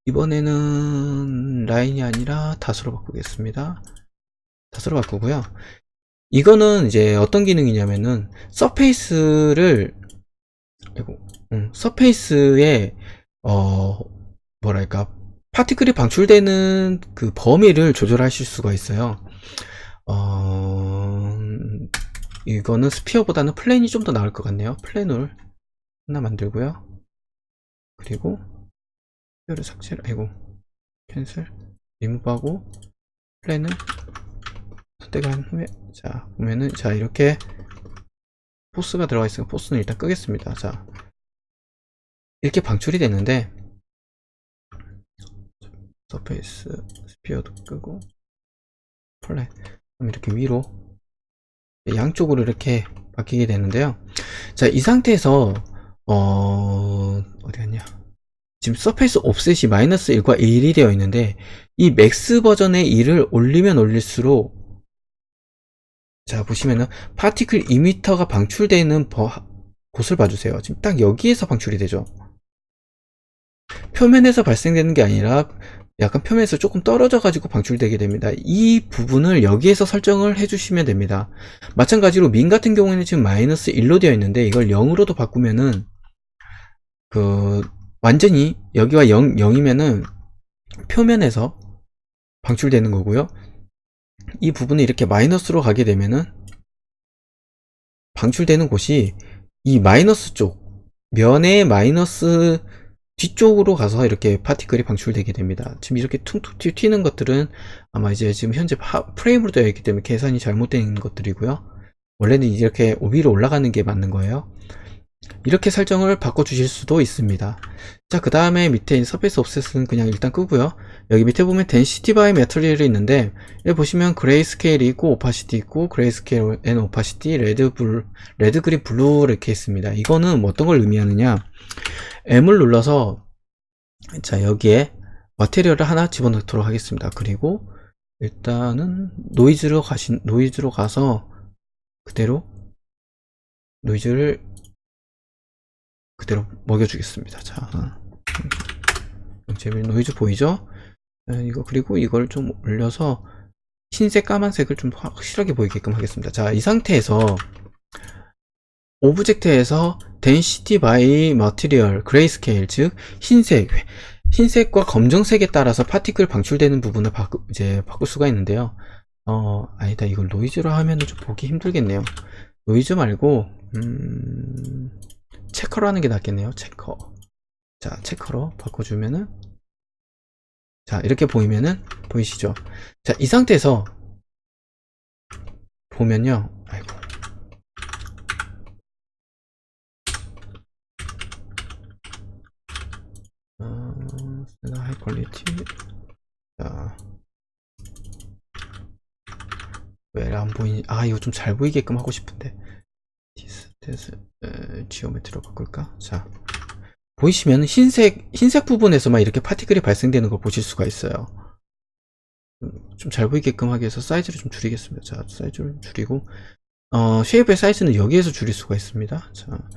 이번에는 라인이 아니라 다수로 바꾸겠습니다. 다수로 바꾸고요. 이거는 이제 어떤 기능이냐면은 서페이스를 서페이스에 뭐랄까 파티클이 방출되는 그 범위를 조절하실 수가 있어요. 이거는 스피어보다는 플랜이 좀 더 나을 것 같네요. 플랜을 하나 만들고요. 그리고 스피어를 삭제를, 아이고, 캔슬, 리무브하고 플랜을 선택한 후에, 자 보면은, 자 이렇게 포스가 들어가 있으니까 포스는 일단 끄겠습니다. 자 이렇게 방출이 되는데, 서페이스 스피어도 끄고 플랫, 그럼 이렇게 위로 양쪽으로 이렇게 바뀌게 되는데요. 자, 이 상태에서 어디 갔냐, 지금 서페이스 옵셋이 마이너스 1과 1이 되어 있는데, 이 맥스 버전의 1을 올리면 올릴수록, 자 보시면은 파티클 이미터가 방출되는 곳을 봐주세요. 지금 딱 여기에서 방출이 되죠. 표면에서 발생되는 게 아니라 약간 표면에서 조금 떨어져 가지고 방출되게 됩니다. 이 부분을 여기에서 설정을 해 주시면 됩니다. 마찬가지로 민 같은 경우에는 지금 마이너스 1로 되어 있는데, 이걸 0으로도 바꾸면은 완전히 여기가 0이면은 표면에서 방출되는 거고요. 이 부분이 이렇게 마이너스로 가게 되면은 방출되는 곳이 이 마이너스 쪽, 면의 마이너스 뒤쪽으로 가서 이렇게 파티클이 방출되게 됩니다. 지금 이렇게 퉁퉁 튀는 것들은 아마 이제 지금 현재 프레임으로 되어 있기 때문에 계산이 잘못된 것들이고요. 원래는 이렇게 위로 올라가는 게 맞는 거예요. 이렇게 설정을 바꿔 주실 수도 있습니다. 자, 그 다음에 밑에 서페이스 옵셋은 그냥 일단 끄고요. 여기 밑에 보면 density by material이 있는데, 여기 보시면 그레이 스케일이 있고 오파시티 있고, 그레이 스케일 앤 오파시티, 레드 그린 블루 이렇게 있습니다. 이거는 뭐 어떤 걸 의미하느냐, M을 눌러서, 자 여기에 마테리얼을 하나 집어넣도록 하겠습니다. 그리고 일단은 노이즈로 가서 그대로 노이즈를 그대로 먹여주겠습니다. 자, 제일 노이즈 보이죠? 이거, 그리고 이걸 좀 올려서 흰색 까만색을 좀 확실하게 보이게끔 하겠습니다. 자, 이 상태에서 오브젝트에서 density by material grayscale, 즉 흰색과 검정색에 따라서 파티클 방출되는 부분을 바꿀 수가 있는데요. 아니다, 이걸 노이즈로 하면 좀 보기 힘들겠네요. 노이즈 말고 체커로 하는 게 낫겠네요. 체커. 자, 체커로 바꿔주면은, 자 이렇게 보이면은, 보이시죠? 자, 이 상태에서 보면요, 아이고, 하이 퀄리티. 자, 왜 안 보이니? 이거 좀 잘 보이게끔 하고 싶은데, 지오메트리로 바꿀까? 자, 보이시면 흰색 부분에서만 이렇게 파티클이 발생되는 걸 보실 수가 있어요. 좀 잘 보이게끔 하기 위해서 사이즈를 좀 줄이겠습니다. 자, 사이즈를 줄이고, 쉐입의 사이즈는 여기에서 줄일 수가 있습니다. 자,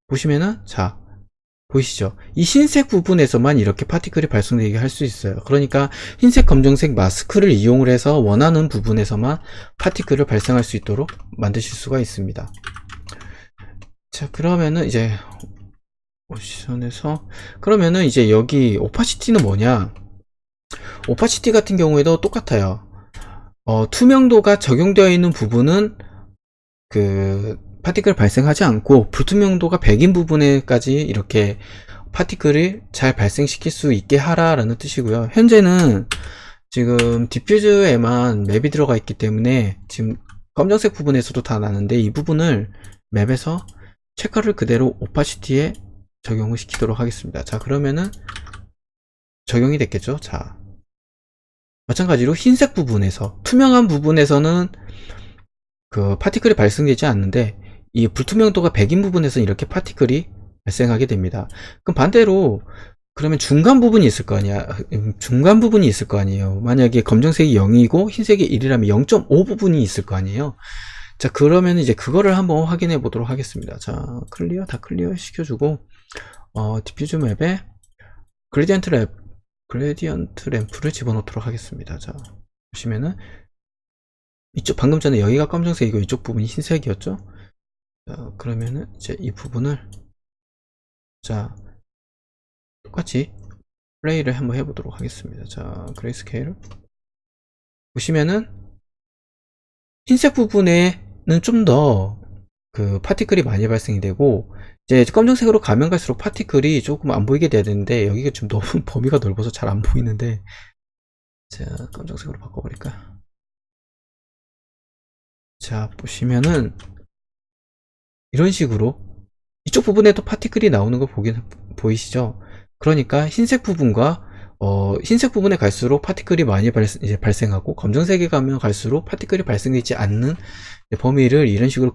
보시면은, 자, 보이시죠? 이 흰색 부분에서만 이렇게 파티클이 발생되게 할 수 있어요. 그러니까 흰색, 검정색 마스크를 이용을 해서 원하는 부분에서만 파티클을 발생할 수 있도록 만드실 수가 있습니다. 자, 그러면은 이제 옵션에서, 그러면은 이제 여기 오파시티는 뭐냐? 오파시티 같은 경우에도 똑같아요. 투명도가 적용되어 있는 부분은 파티클 발생하지 않고, 불투명도가 100인 부분에까지 이렇게 파티클을 잘 발생시킬 수 있게 하라라는 뜻이고요. 현재는 지금 디퓨즈에만 맵이 들어가 있기 때문에 지금 검정색 부분에서도 다 나는데, 이 부분을 맵에서 체커를 그대로 오파시티에 적용을 시키도록 하겠습니다. 자, 그러면은 적용이 됐겠죠. 자, 마찬가지로 흰색 부분에서, 투명한 부분에서는 파티클이 발생되지 않는데, 이 불투명도가 100인 부분에서는 이렇게 파티클이 발생하게 됩니다. 그럼 반대로, 그러면 중간 부분이 있을 거 아니야. 중간 부분이 있을 거 아니에요. 만약에 검정색이 0이고 흰색이 1이라면 0.5 부분이 있을 거 아니에요. 자, 그러면 이제 그거를 한번 확인해 보도록 하겠습니다. 자, 다 클리어 시켜주고, 디퓨즈 맵에 그레디언트 램프를 집어넣도록 하겠습니다. 자, 보시면은, 이쪽, 방금 전에 여기가 검정색이고 이쪽 부분이 흰색이었죠? 자, 그러면은 이제 이 부분을, 자, 똑같이 플레이를 한번 해보도록 하겠습니다. 자, 그레이스케일 보시면은 흰색 부분에는 좀 더 그 파티클이 많이 발생이 되고, 이제 검정색으로 가면 갈수록 파티클이 조금 안 보이게 돼야 되는데, 여기가 좀 너무 범위가 넓어서 잘 안 보이는데, 자, 검정색으로 바꿔버릴까? 자, 보시면은 이런 식으로 이쪽 부분에도 파티클이 나오는 거 보이시죠? 그러니까 흰색 부분과 흰색 부분에 갈수록 파티클이 많이 이제 발생하고, 검정색에 가면 갈수록 파티클이 발생되지 않는 범위를 이런 식으로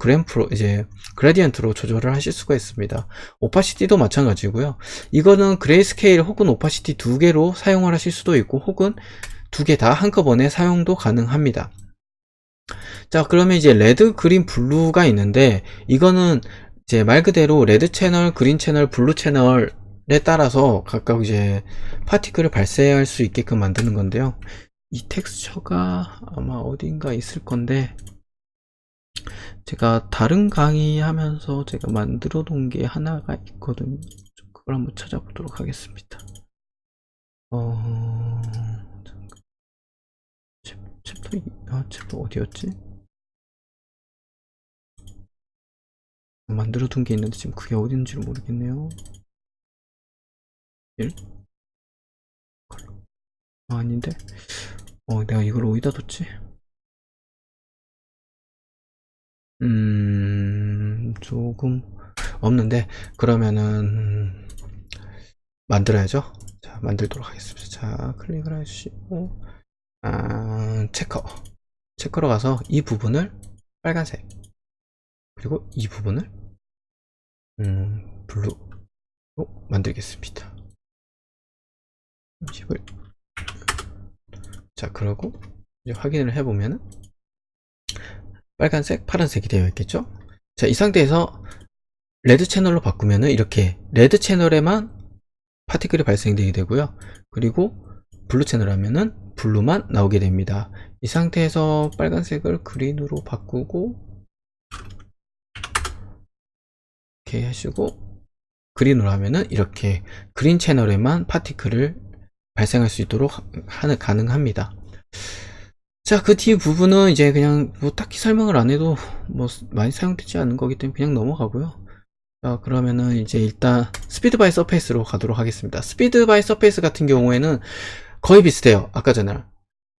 이제 그라디언트로 조절을 하실 수가 있습니다. 오파시티도 마찬가지고요. 이거는 그레이스케일 혹은 오파시티 두 개로 사용을 하실 수도 있고, 혹은 두 개 다 한꺼번에 사용도 가능합니다. 자, 그러면 이제 레드, 그린, 블루가 있는데, 이거는 이제 말 그대로 레드 채널, 그린 채널, 블루 채널에 따라서 각각 이제 파티클을 발생할 수 있게끔 만드는 건데요. 이 텍스처가 아마 어딘가 있을 건데, 제가 다른 강의 하면서 제가 만들어 놓은 게 하나가 있거든요. 그걸 한번 찾아보도록 하겠습니다. 챕터 어디였지? 만들어 둔 게 있는데 지금 그게 어딘지를 모르겠네요. 1? 아닌데? 내가 이걸 어디다 뒀지? 조금 없는데, 그러면은 만들어야죠. 자, 만들도록 하겠습니다. 자, 클릭을 해주시고, 체커로 가서 이 부분을 빨간색, 그리고 이 부분을 블루로 만들겠습니다. 30을. 자, 그러고 이제 확인을 해보면은 빨간색, 파란색이 되어 있겠죠? 자, 이 상태에서 레드 채널로 바꾸면은 이렇게 레드 채널에만 파티클이 발생되게 되고요. 그리고 블루 채널 하면은 블루만 나오게 됩니다. 이 상태에서 빨간색을 그린으로 바꾸고, 이렇게 하시고 그린으로 하면은 이렇게 그린 채널에만 파티클을 발생할 수 있도록 가능합니다. 자, 그 뒤 부분은 이제 그냥 뭐 딱히 설명을 안 해도 뭐 많이 사용되지 않는 거기 때문에 그냥 넘어가고요. 자, 그러면은 이제 일단 스피드 바이 서페이스로 가도록 하겠습니다. 스피드 바이 서페이스 같은 경우에는 거의 비슷해요. 아까 전에.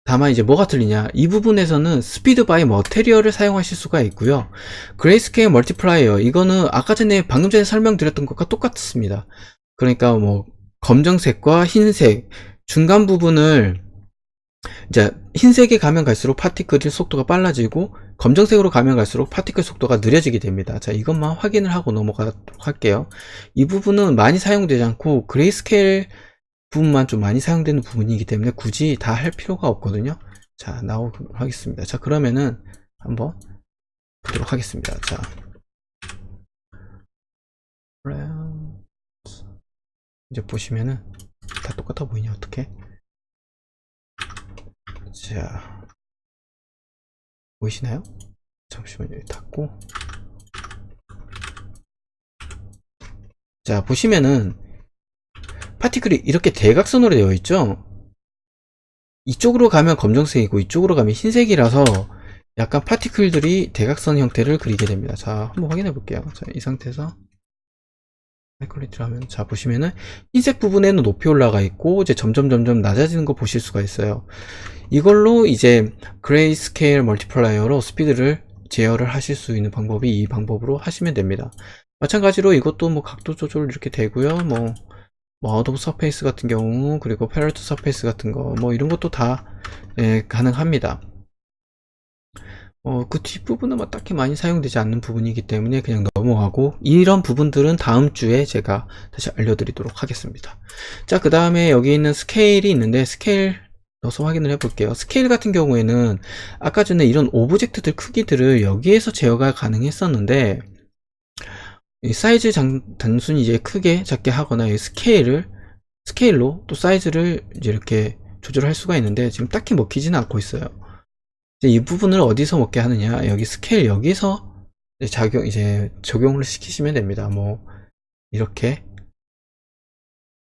다만 이제 뭐가 틀리냐, 이 부분에서는 스피드 바이 머테리얼을 사용하실 수가 있고요. 그레이스케일 멀티플라이어, 이거는 아까 전에 방금 전에 설명드렸던 것과 똑같습니다. 그러니까 뭐 검정색과 흰색 중간 부분을, 이제 흰색에 가면 갈수록 파티클 속도가 빨라지고, 검정색으로 가면 갈수록 파티클 속도가 느려지게 됩니다. 자, 이것만 확인을 하고 넘어가도록 할게요. 이 부분은 많이 사용되지 않고 그레이스케일 부분만 좀 많이 사용되는 부분이기 때문에 굳이 다 할 필요가 없거든요. 자, 나오도록 하겠습니다. 자, 그러면은 한번 보도록 하겠습니다. 자, 이제 보시면은 다 똑같아 보이냐, 어떻게? 자, 보이시나요? 잠시만요, 닫고. 자, 보시면은 파티클이 이렇게 대각선으로 되어 있죠. 이쪽으로 가면 검정색이고 이쪽으로 가면 흰색이라서 약간 파티클들이 대각선 형태를 그리게 됩니다. 자, 한번 확인해 볼게요. 자, 이 상태에서 하이퀄리티를 하면, 자, 보시면은 흰색 부분에는 높이 올라가 있고 이제 점점 낮아지는 거 보실 수가 있어요. 이걸로 이제 그레이스케일 멀티플라이어로 스피드를 제어를 하실 수 있는 방법이 이 방법으로 하시면 됩니다. 마찬가지로 이것도 뭐 각도 조절 이렇게 되고요. 뭐 아웃 오브 서페이스 같은 경우, 그리고 패러트 서페이스 같은 거, 뭐 이런 것도 다 가능합니다. 그 뒷부분은 뭐 딱히 많이 사용되지 않는 부분이기 때문에 그냥 넘어가고, 이런 부분들은 다음 주에 제가 다시 알려드리도록 하겠습니다. 자, 그 다음에 여기 있는 스케일이 있는데, 스케일 넣어서 확인을 해볼게요. 스케일 같은 경우에는 아까 전에 이런 오브젝트들 크기들을 여기에서 제어가 가능했었는데, 이 사이즈 단순히 이제 크게 작게 하거나 이 스케일로 또 사이즈를 이제 이렇게 조절할 수가 있는데, 지금 딱히 먹히지는 않고 있어요. 이제 이 부분을 어디서 먹게 하느냐, 여기 스케일 여기서 이제 적용을 시키시면 됩니다. 뭐 이렇게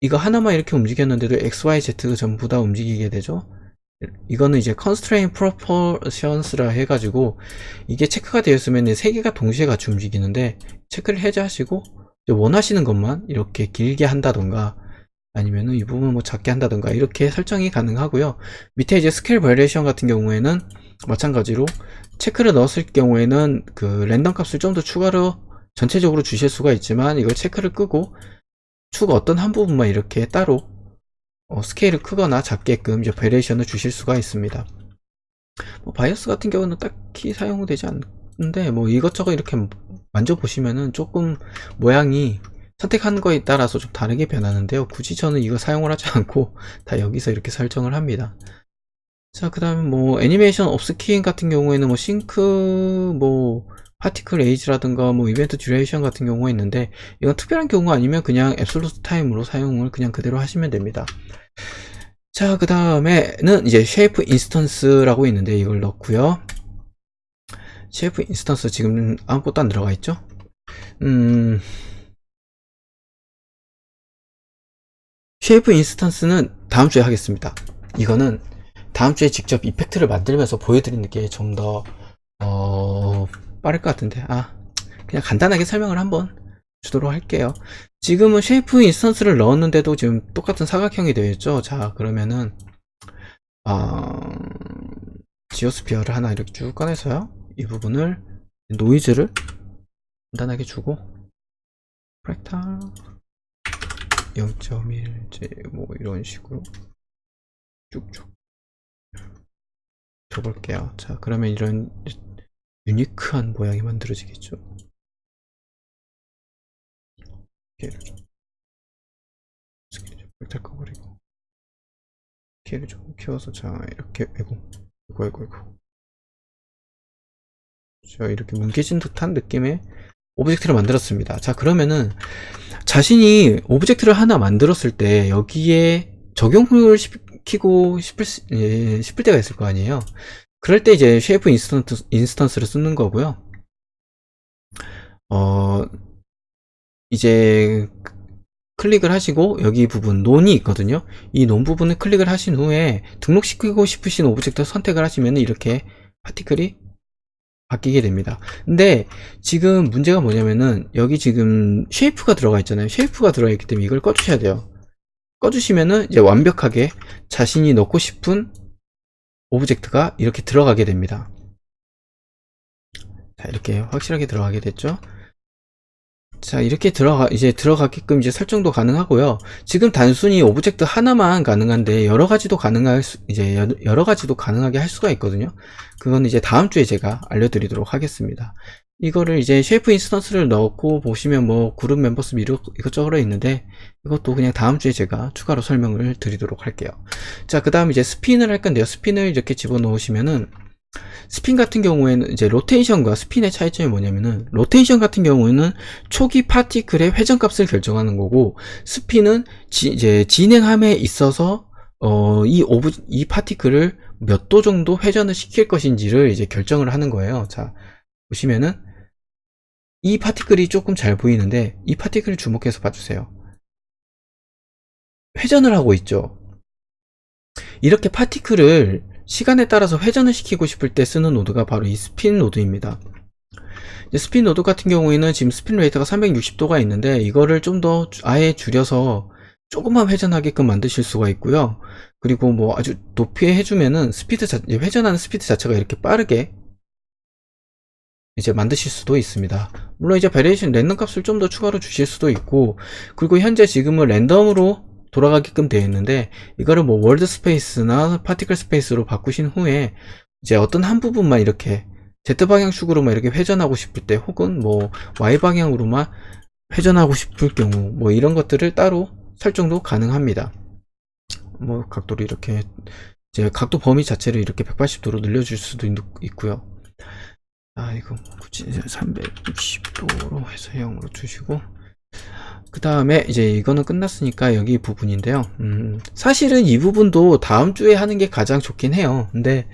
이거 하나만 이렇게 움직였는데도 XYZ가 전부 다 움직이게 되죠. 이거는 이제 constraint proportions라 해가지고 이게 체크가 되었으면 세 개가 동시에 같이 움직이는데 체크를 해제하시고 원하시는 것만 이렇게 길게 한다던가 아니면은 이 부분 뭐 작게 한다던가 이렇게 설정이 가능하고요. 밑에 이제 스케일 버리에이션 같은 경우에는 마찬가지로 체크를 넣었을 경우에는 그 랜덤 값을 좀 더 추가로 전체적으로 주실 수가 있지만 이걸 체크를 끄고 축 어떤 한 부분만 이렇게 따로 스케일을 크거나 작게끔 이제 베리에이션을 주실 수가 있습니다. 뭐 바이오스 같은 경우는 딱히 사용되지 않는데 뭐 이것저것 이렇게 만져보시면은 조금 모양이 선택하는 거에 따라서 좀 다르게 변하는데요. 굳이 저는 이거 사용을 하지 않고 다 여기서 이렇게 설정을 합니다. 자, 그 다음에 뭐 애니메이션 업스키잉 같은 경우에는 뭐 싱크 뭐 파티클 에이지라든가 뭐 이벤트 듀레이션 같은 경우가 있는데 이건 특별한 경우 아니면 그냥 앱솔루트 타임으로 사용을 그냥 그대로 하시면 됩니다. 자, 그 다음에는 이제 쉐이프 인스턴스라고 있는데 이걸 넣고요. 쉐이프 인스턴스 지금 아무것도 안 들어가 있죠? 쉐이프 인스턴스는 다음 주에 하겠습니다. 이거는 다음 주에 직접 이펙트를 만들면서 보여드리는 게 좀 더 빠를 것 같은데 그냥 간단하게 설명을 한번 주도록 할게요. 지금은 쉐이프 인스턴스를 넣었는데도 지금 똑같은 사각형이 되어 있죠. 자, 그러면은 지오스피어를 하나 이렇게 쭉 꺼내서요, 이 부분을 노이즈를 간단하게 주고 프랙탈 0.1 뭐 이런 식으로 쭉쭉 줘볼게요. 자, 그러면 이런 유니크한 모양이 만들어지겠죠. 스케일을 좀 프랙탈 꺼버리고 스케일을 좀 키워서 자 이렇게 아이고 자, 이렇게 뭉개진 듯한 느낌의 오브젝트를 만들었습니다. 자, 그러면은 자신이 오브젝트를 하나 만들었을 때 여기에 적용을 시키고 싶을 때가 있을 거 아니에요. 그럴 때 이제 쉐이프 인스턴스를 쓰는 거고요. 이제 클릭을 하시고 여기 부분 논이 있거든요. 이 논 부분을 클릭을 하신 후에 등록시키고 싶으신 오브젝트 선택을 하시면 이렇게 파티클이 바뀌게 됩니다. 근데 지금 문제가 뭐냐면은 여기 지금 쉐이프가 들어가 있잖아요. 쉐이프가 들어가 있기 때문에 이걸 꺼주셔야 돼요. 꺼주시면은 이제 완벽하게 자신이 넣고 싶은 오브젝트가 이렇게 들어가게 됩니다. 자, 이렇게 확실하게 들어가게 됐죠. 자, 이렇게 들어가게끔 이제 설정도 가능하고요. 지금 단순히 오브젝트 하나만 가능한데 여러 가지도 가능하게 할 수가 있거든요. 그건 이제 다음 주에 제가 알려드리도록 하겠습니다. 이거를 이제 쉐이프 인스턴스를 넣고 보시면 뭐 그룹 멤버스 이것저것 있는데 이것도 그냥 다음 주에 제가 추가로 설명을 드리도록 할게요. 자, 그 다음 이제 스핀을 할 건데요. 스핀을 이렇게 집어넣으시면은 스핀 같은 경우에는 이제 로테이션과 스핀의 차이점이 뭐냐면은 로테이션 같은 경우에는 초기 파티클의 회전값을 결정하는 거고 스핀은 이제 진행함에 있어서 이 파티클을 몇 도 정도 회전을 시킬 것인지를 이제 결정을 하는 거예요. 자, 보시면은 이 파티클이 조금 잘 보이는데 이 파티클을 주목해서 봐주세요. 회전을 하고 있죠. 이렇게 파티클을 시간에 따라서 회전을 시키고 싶을 때 쓰는 노드가 바로 이 스핀 노드입니다. 스핀 노드 같은 경우에는 지금 스핀 레이트가 360도가 있는데 이거를 좀 더 아예 줄여서 조금만 회전하게끔 만드실 수가 있고요. 그리고 뭐 아주 높이 해주면은 회전하는 스피드 자체가 이렇게 빠르게 이제 만드실 수도 있습니다. 물론 이제 베리에이션 랜덤 값을 좀 더 추가로 주실 수도 있고, 그리고 현재 지금은 랜덤으로 돌아가게끔 되어 있는데 이거를 뭐 월드 스페이스나 파티클 스페이스로 바꾸신 후에 이제 어떤 한 부분만 이렇게 Z방향축으로만 이렇게 회전하고 싶을 때 혹은 뭐 Y방향으로만 회전하고 싶을 경우 뭐 이런 것들을 따로 설정도 가능합니다. 뭐 각도를 이렇게 이제 각도 범위 자체를 이렇게 180도로 늘려줄 수도 있고요. 이거 굳이 360도로 해서 0으로 두시고, 그 다음에 이제 이거는 끝났으니까 여기 부분인데요. 사실은 이 부분도 다음 주에 하는 게 가장 좋긴 해요. 근데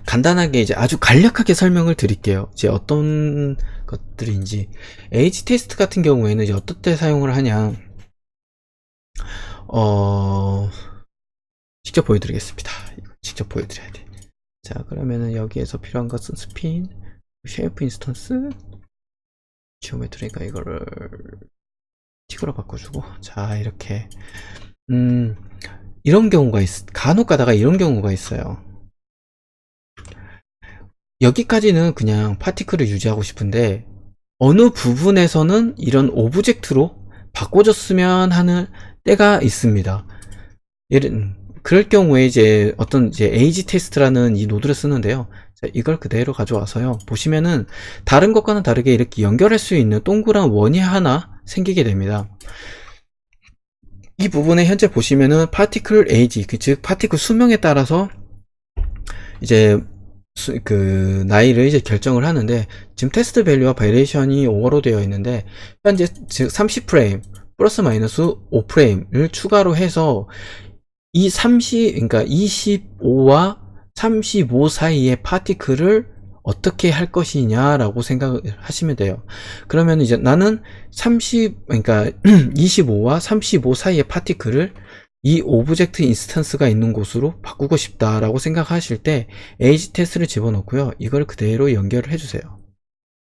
간단하게 이제 아주 간략하게 설명을 드릴게요. 이제 어떤 것들인지. 에이지 테스트 같은 경우에는 이제 어떨 때 사용을 하냐. 직접 보여드리겠습니다. 이거 직접 보여드려야 돼. 자, 그러면은 여기에서 필요한 것은 스핀, 쉐이프 인스턴스, 지오메트리니까 이거를 틱으로 바꿔주고, 자, 이렇게 이런 경우가 간혹 가다가 이런 경우가 있어요. 여기까지는 그냥 파티클을 유지하고 싶은데 어느 부분에서는 이런 오브젝트로 바꿔줬으면 하는 때가 있습니다. 그럴 경우에 이제 어떤 이제 에이지 테스트라는 이 노드를 쓰는데요. 자, 이걸 그대로 가져와서요. 보시면은 다른 것과는 다르게 이렇게 연결할 수 있는 동그란 원이 하나 생기게 됩니다. 이 부분에 현재 보시면은 파티클 에이지, 즉 파티클 수명에 따라서 이제 나이를 이제 결정을 하는데, 지금 테스트 밸류와 바이레이션이 오버로 되어 있는데, 현재 즉 30프레임 플러스 마이너스 5프레임을 추가로 해서 이 그러니까 25와 35 사이의 파티클을 어떻게 할 것이냐라고 생각을 하시면 돼요. 그러면 이제 나는 그러니까 25와 35 사이의 파티클을 이 오브젝트 인스턴스가 있는 곳으로 바꾸고 싶다라고 생각하실 때 에이지 테스트를 집어넣고요. 이걸 그대로 연결을 해주세요.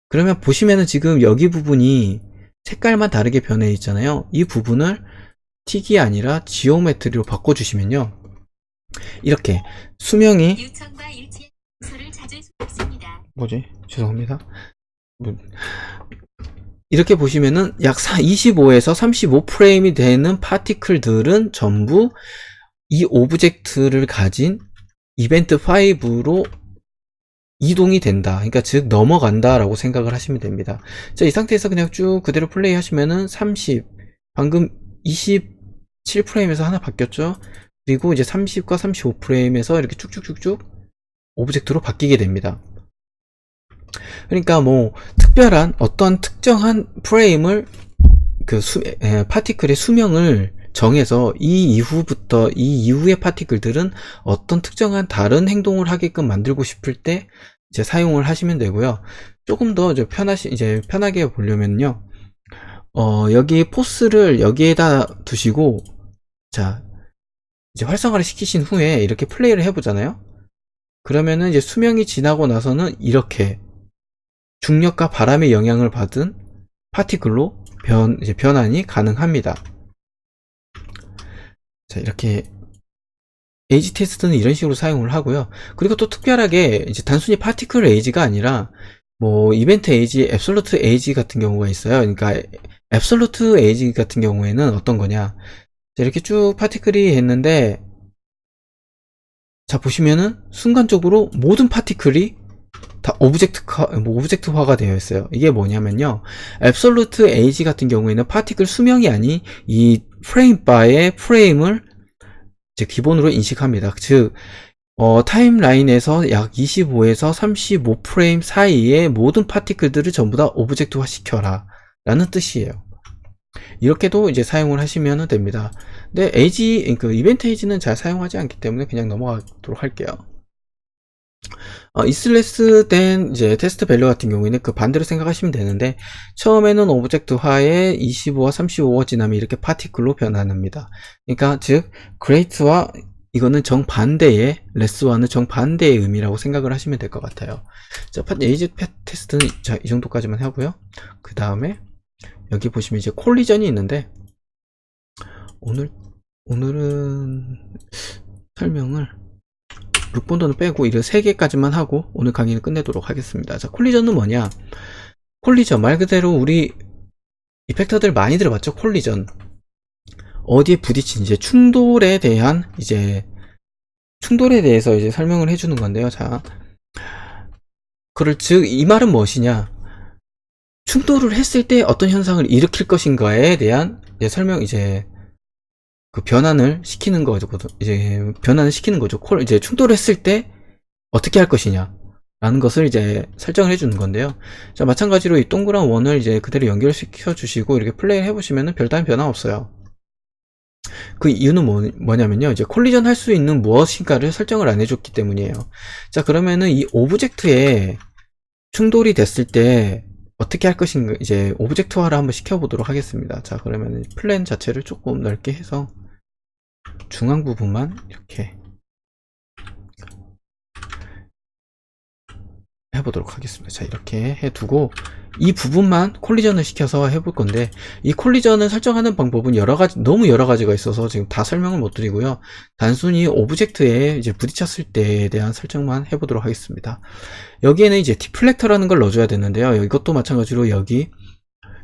그러면 보시면은 지금 여기 부분이 색깔만 다르게 변해 있잖아요. 이 부분을 틱이 아니라 지오메트리로 바꿔주시면요. 이렇게 수명이 뭐지? 죄송합니다. 이렇게 보시면은 약 25에서 35 프레임이 되는 파티클들은 전부 이 오브젝트를 가진 이벤트 5로 이동이 된다. 그러니까 즉 넘어간다 라고 생각을 하시면 됩니다. 자, 이 상태에서 그냥 쭉 그대로 플레이 하시면은 30, 방금 27 프레임에서 하나 바뀌었죠. 그리고 이제 30과 35 프레임에서 이렇게 쭉쭉쭉쭉 오브젝트로 바뀌게 됩니다. 그러니까 뭐 특별한 어떤 특정한 프레임을 파티클의 수명을 정해서 이 이후의 파티클들은 어떤 특정한 다른 행동을 하게끔 만들고 싶을 때 이제 사용을 하시면 되고요. 조금 더 편하게 보려면요. 여기 포스를 여기에다 두시고, 자, 이제 활성화를 시키신 후에 이렇게 플레이를 해보잖아요. 그러면은 이제 수명이 지나고 나서는 이렇게 중력과 바람의 영향을 받은 파티클로 변환이 가능합니다. 자, 이렇게 에이지 테스트는 이런 식으로 사용을 하고요. 그리고 또 특별하게 이제 단순히 파티클 에이지가 아니라 뭐 이벤트 에이지, 앱솔루트 에이지 같은 경우가 있어요. 그러니까 앱솔루트 에이지 같은 경우에는 어떤 거냐? 자, 이렇게 쭉 파티클이 했는데, 자, 보시면은 순간적으로 모든 파티클이 다 오브젝트화가 되어 있어요. 이게 뭐냐면요, 앱솔루트 에이지 같은 경우에는 파티클 수명이 아닌 이 프레임 바의 프레임을 이제 기본으로 인식합니다. 즉 타임라인에서 약 25에서 35 프레임 사이의 모든 파티클들을 전부 다 오브젝트화 시켜라 라는 뜻이에요. 이렇게도 이제 사용을 하시면 됩니다. 근데 이벤트 에이지는 잘 사용하지 않기 때문에 그냥 넘어가도록 할게요. 이슬레스 된 이제 테스트 밸류 같은 경우에는 그 반대로 생각하시면 되는데, 처음에는 오브젝트화에 25와 35가 지나면 이렇게 파티클로 변환합니다. 그러니까 즉 great와 이거는 정반대의, 레스와는 정반대의 의미라고 생각을 하시면 될 것 같아요. 자, 에이지 테스트는 자, 이 정도까지만 하고요. 그 다음에 여기 보시면 이제 콜리전이 있는데, 오늘은 설명을 6번도는 빼고 이를 3개까지만 하고 오늘 강의는 끝내도록 하겠습니다. 자, 콜리전은 뭐냐? 콜리전 말 그대로 우리 이펙터들 많이 들어봤죠? 콜리전. 어디에 부딪힌 이제 충돌에 대해서 이제 설명을 해주는 건데요. 자, 즉 이 말은 무엇이냐? 충돌을 했을 때 어떤 현상을 일으킬 것인가에 대한 설명, 그 변환을 시키는 거죠. 이제 충돌을 했을 때 어떻게 할 것이냐 라는 것을 이제 설정을 해주는 건데요. 자, 마찬가지로 이 동그란 원을 이제 그대로 연결시켜 주시고 이렇게 플레이를 해보시면은 별다른 변화 없어요. 그 이유는 뭐냐면요, 이제 콜리전 할 수 있는 무엇인가를 설정을 안 해줬기 때문이에요. 자, 그러면은 이 오브젝트에 충돌이 됐을 때 어떻게 할 것인가, 이제 오브젝트화를 한번 시켜보도록 하겠습니다. 자, 그러면 플랜 자체를 조금 넓게 해서 중앙 부분만 이렇게 해보도록 하겠습니다. 자, 이렇게 해두고 이 부분만 콜리전을 시켜서 해볼 건데, 이 콜리전을 설정하는 방법은 너무 여러 가지가 있어서 지금 다 설명을 못 드리고요. 단순히 오브젝트에 이제 부딪혔을 때에 대한 설정만 해보도록 하겠습니다. 여기에는 이제 디플렉터라는 걸 넣어줘야 되는데요. 이것도 마찬가지로 여기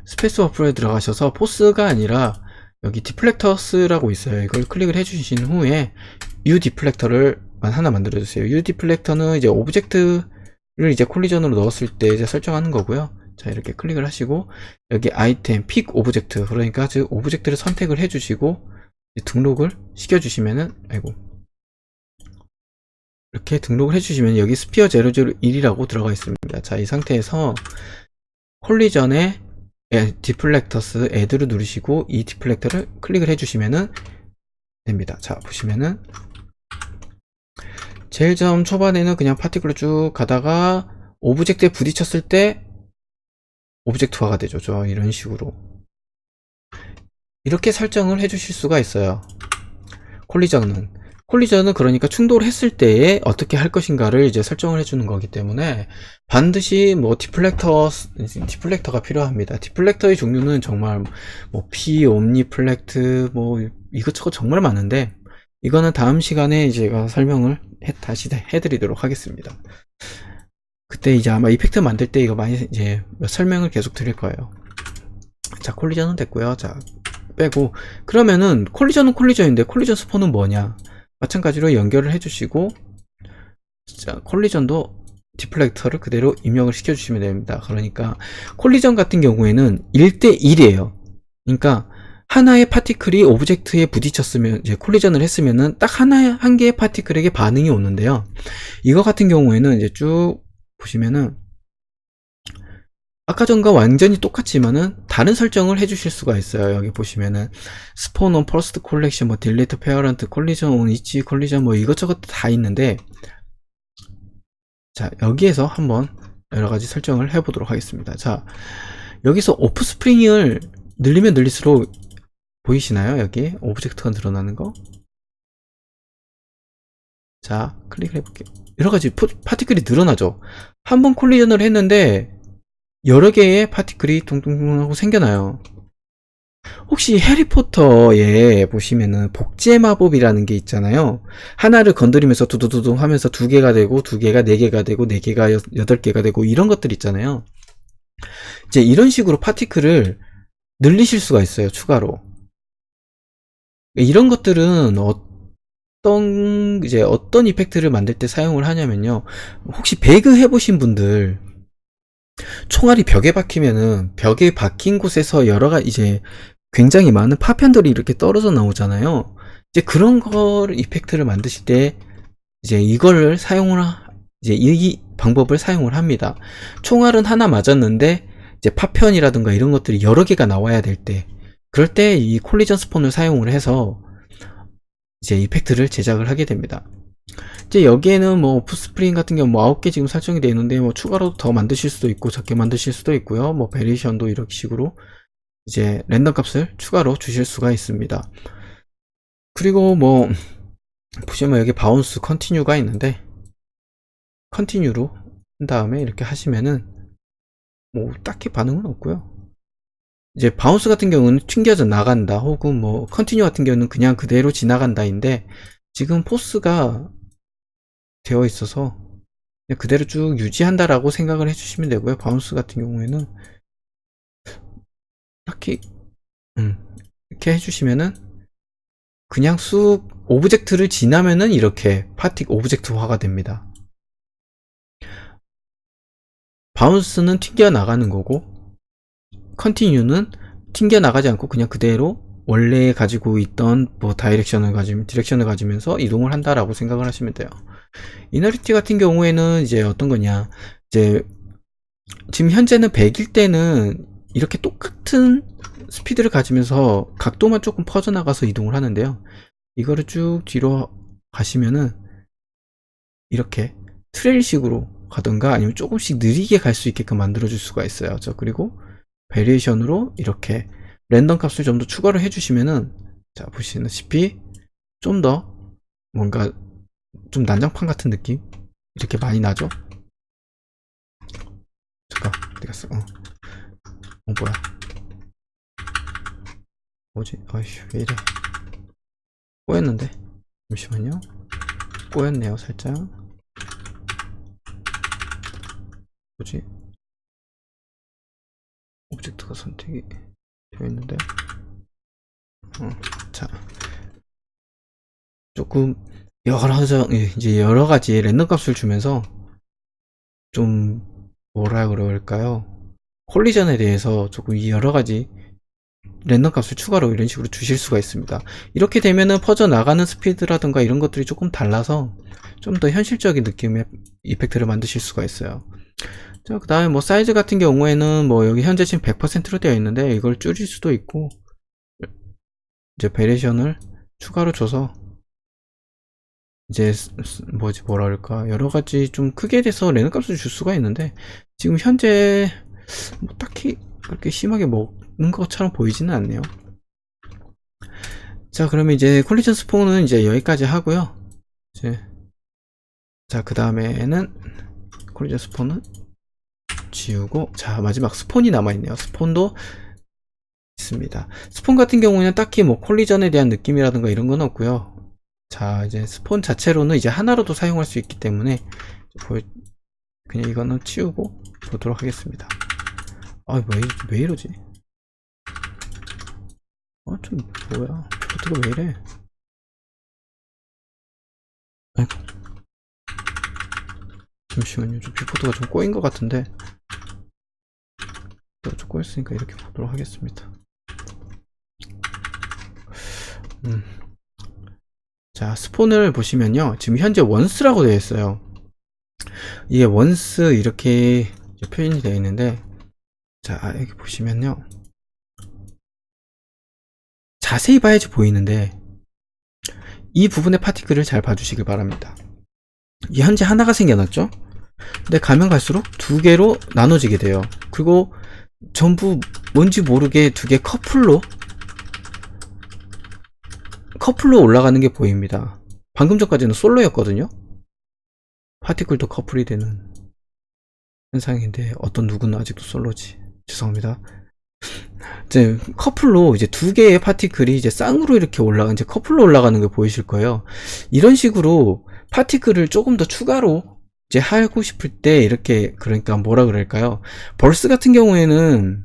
스페이스 버프에 들어가셔서 포스가 아니라 여기 디플렉터스라고 있어요. 이걸 클릭을 해주신 후에 U 디플렉터를 하나 만들어주세요. U 디플렉터는 이제 오브젝트를 이제 콜리전으로 넣었을 때 이제 설정하는 거고요. 자, 이렇게 클릭을 하시고 여기 아이템 픽 오브젝트, 그러니까 즉 오브젝트를 선택을 해주시고 등록을 시켜주시면은, 아이고, 이렇게 등록을 해주시면 여기 스피어 001이라고 들어가 있습니다. 자, 이 상태에서 콜리전에 디플렉터스 애드를 누르시고 이 디플렉터를 클릭을 해주시면은 됩니다. 자, 보시면은 제일 처음 초반에는 그냥 파티클로 쭉 가다가 오브젝트에 부딪혔을 때 오브젝트화가 되죠. 이런 식으로 이렇게 설정을 해주실 수가 있어요. 콜리전은 그러니까 충돌했을 때에 어떻게 할 것인가를 이제 설정을 해주는 거기 때문에 반드시 뭐 디플렉터가 필요합니다. 디플렉터의 종류는 정말 뭐 옴니플렉트 뭐 이것저것 정말 많은데, 이거는 다음 시간에 제가 설명을 다시 해드리도록 하겠습니다. 그때 이제 아마 이펙트 만들 때 이거 많이 이제 설명을 계속 드릴 거예요. 자, 콜리전은 됐고요. 자, 빼고, 그러면은 콜리전은 콜리전인데 콜리전 스폰은 뭐냐? 마찬가지로 연결을 해주시고, 자, 콜리전도 디플렉터를 그대로 입력을 시켜주시면 됩니다. 그러니까 콜리전 같은 경우에는 1대1이에요. 그러니까 하나의 파티클이 오브젝트에 부딪혔으면, 이제 콜리전을 했으면은 딱 한 개의 파티클에게 반응이 오는데요. 이거 같은 경우에는 이제 쭉 보시면은 아까 전과 완전히 똑같지만은 다른 설정을 해주실 수가 있어요. 여기 보시면은 스폰 온 퍼스트 콜렉션, 뭐 딜리트 페어런트, 콜리전 온 이치 콜리전, 뭐 이것저것 다 있는데, 자, 여기에서 한번 여러가지 설정을 해보도록 하겠습니다. 자, 여기서 오프스프링을 늘리면 늘릴수록 보이시나요? 여기 오브젝트가 늘어나는 거. 자, 클릭을 해볼게요. 여러가지 파티클이 늘어나죠. 한번 콜리전을 했는데 여러 개의 파티클이 둥둥둥 하고 생겨나요. 혹시 해리포터에 보시면은 복제 마법이라는 게 있잖아요. 하나를 건드리면서 두두두둥 하면서 2개가 되고, 2개가 4개가 되고, 4개가 8개가 되고, 이런 것들 있잖아요. 이제 이런 식으로 파티클을 늘리실 수가 있어요, 추가로. 이런 것들은 어떤 이펙트를 만들 때 사용을 하냐면요. 혹시 배그 해보신 분들, 총알이 벽에 박히면은 벽에 박힌 곳에서 이제 굉장히 많은 파편들이 이렇게 떨어져 나오잖아요. 이제 그런 걸 이펙트를 만드실 때 이제 이거를 이제 이 방법을 사용을 합니다. 총알은 하나 맞았는데 이제 파편이라든가 이런 것들이 여러 개가 나와야 될 때, 그럴 때 이 콜리전 스폰을 사용을 해서 이제 이펙트를 제작을 하게 됩니다. 이제 여기에는 뭐 오프스프링 같은 경우 뭐 9개 지금 설정이 되어 있는데, 뭐 추가로 더 만드실 수도 있고 적게 만드실 수도 있고요. 뭐 베리에이션도 이렇게 식으로 이제 랜덤 값을 추가로 주실 수가 있습니다. 그리고 뭐 보시면 여기 바운스 컨티뉴가 있는데, 컨티뉴로 한 다음에 이렇게 하시면은 뭐 딱히 반응은 없고요. 이제 바운스 같은 경우는 튕겨져 나간다, 혹은 뭐 컨티뉴 같은 경우는 그냥 그대로 지나간다인데, 지금 포스가 되어 있어서 그냥 그대로 쭉 유지한다라고 생각을 해주시면 되고요. 바운스 같은 경우에는 딱히 이렇게 해주시면은 그냥 쑥 오브젝트를 지나면은 이렇게 오브젝트화가 됩니다. 바운스는 튕겨 나가는 거고, 컨티뉴는 튕겨 나가지 않고 그냥 그대로 원래 가지고 있던 뭐 디렉션을 가지면서 이동을 한다라고 생각을 하시면 돼요. 이너리티 같은 경우에는 이제 어떤 거냐, 이제 지금 현재는 100일 때는 이렇게 똑같은 스피드를 가지면서 각도만 조금 퍼져나가서 이동을 하는데요. 이거를 쭉 뒤로 가시면은 이렇게 트레일식으로 가던가 아니면 조금씩 느리게 갈 수 있게끔 만들어 줄 수가 있어요. 그리고 베리에이션으로 이렇게 랜덤 값을 좀 더 추가를 해주시면은, 자, 보시다시피 좀 더 뭔가 좀 난장판 같은 느낌 이렇게 많이 나죠. 잠깐 어디 갔어? 뭐야? 뭐지? 아이씨 왜 이래? 꼬였는데? 잠시만요. 꼬였네요 살짝. 뭐지? 오브젝트가 선택이 되어 있는데. 자, 조금 이제 여러 가지 랜덤 값을 주면서 좀 뭐라 그럴까요? 콜리전에 대해서 조금 이 여러 가지 랜덤 값을 추가로 이런 식으로 주실 수가 있습니다. 이렇게 되면은 퍼져 나가는 스피드라든가 이런 것들이 조금 달라서 좀 더 현실적인 느낌의 이펙트를 만드실 수가 있어요. 자, 그 다음에 뭐 사이즈 같은 경우에는 뭐 여기 현재 지금 100%로 되어 있는데 이걸 줄일 수도 있고 이제 베리에이션을 추가로 줘서 이제 뭐라 그럴까 여러 가지 좀 크게 돼서 랜덤 값을 줄 수가 있는데 지금 현재 뭐 딱히 그렇게 심하게 먹는 것처럼 보이지는 않네요. 자, 그러면 이제 콜리전 스폰은 이제 여기까지 하고요. 이제 자, 그 다음에는 콜리전 스폰은 지우고, 자, 마지막 스폰이 남아있네요. 스폰도 있습니다. 스폰 같은 경우에는 딱히 뭐 콜리전에 대한 느낌이라든가 이런 건 없고요. 자, 이제 스폰 자체로는 이제 하나로도 사용할 수 있기 때문에 그냥 이거는 치우고 보도록 하겠습니다. 아, 왜 이러지? 좀 뭐야? 어떻게 왜 이래? 아이고, 잠시만요. 좀 뷰포트가 좀 꼬인 것 같은데 좀 꼬였으니까 이렇게 보도록 하겠습니다. 자, 스폰을 보시면요. 지금 현재 원스라고 되어 있어요. 이게 원스 이렇게 표현이 되어 있는데, 자, 여기 보시면요. 자세히 봐야지 보이는데, 이 부분의 파티클을 잘 봐주시길 바랍니다. 이게 현재 하나가 생겨났죠? 근데 가면 갈수록 두 개로 나눠지게 돼요. 그리고 전부 뭔지 모르게 두 개 커플로 올라가는 게 보입니다. 방금 전까지는 솔로였거든요. 파티클도 커플이 되는 현상인데 어떤 누구는 아직도 솔로지. 죄송합니다. 이제 커플로 이제 두 개의 파티클이 이제 쌍으로 이렇게 이제 커플로 올라가는 게 보이실 거예요. 이런 식으로 파티클을 조금 더 추가로 이제 하고 싶을 때 이렇게 그러니까 뭐라 그럴까요? 벌스 같은 경우에는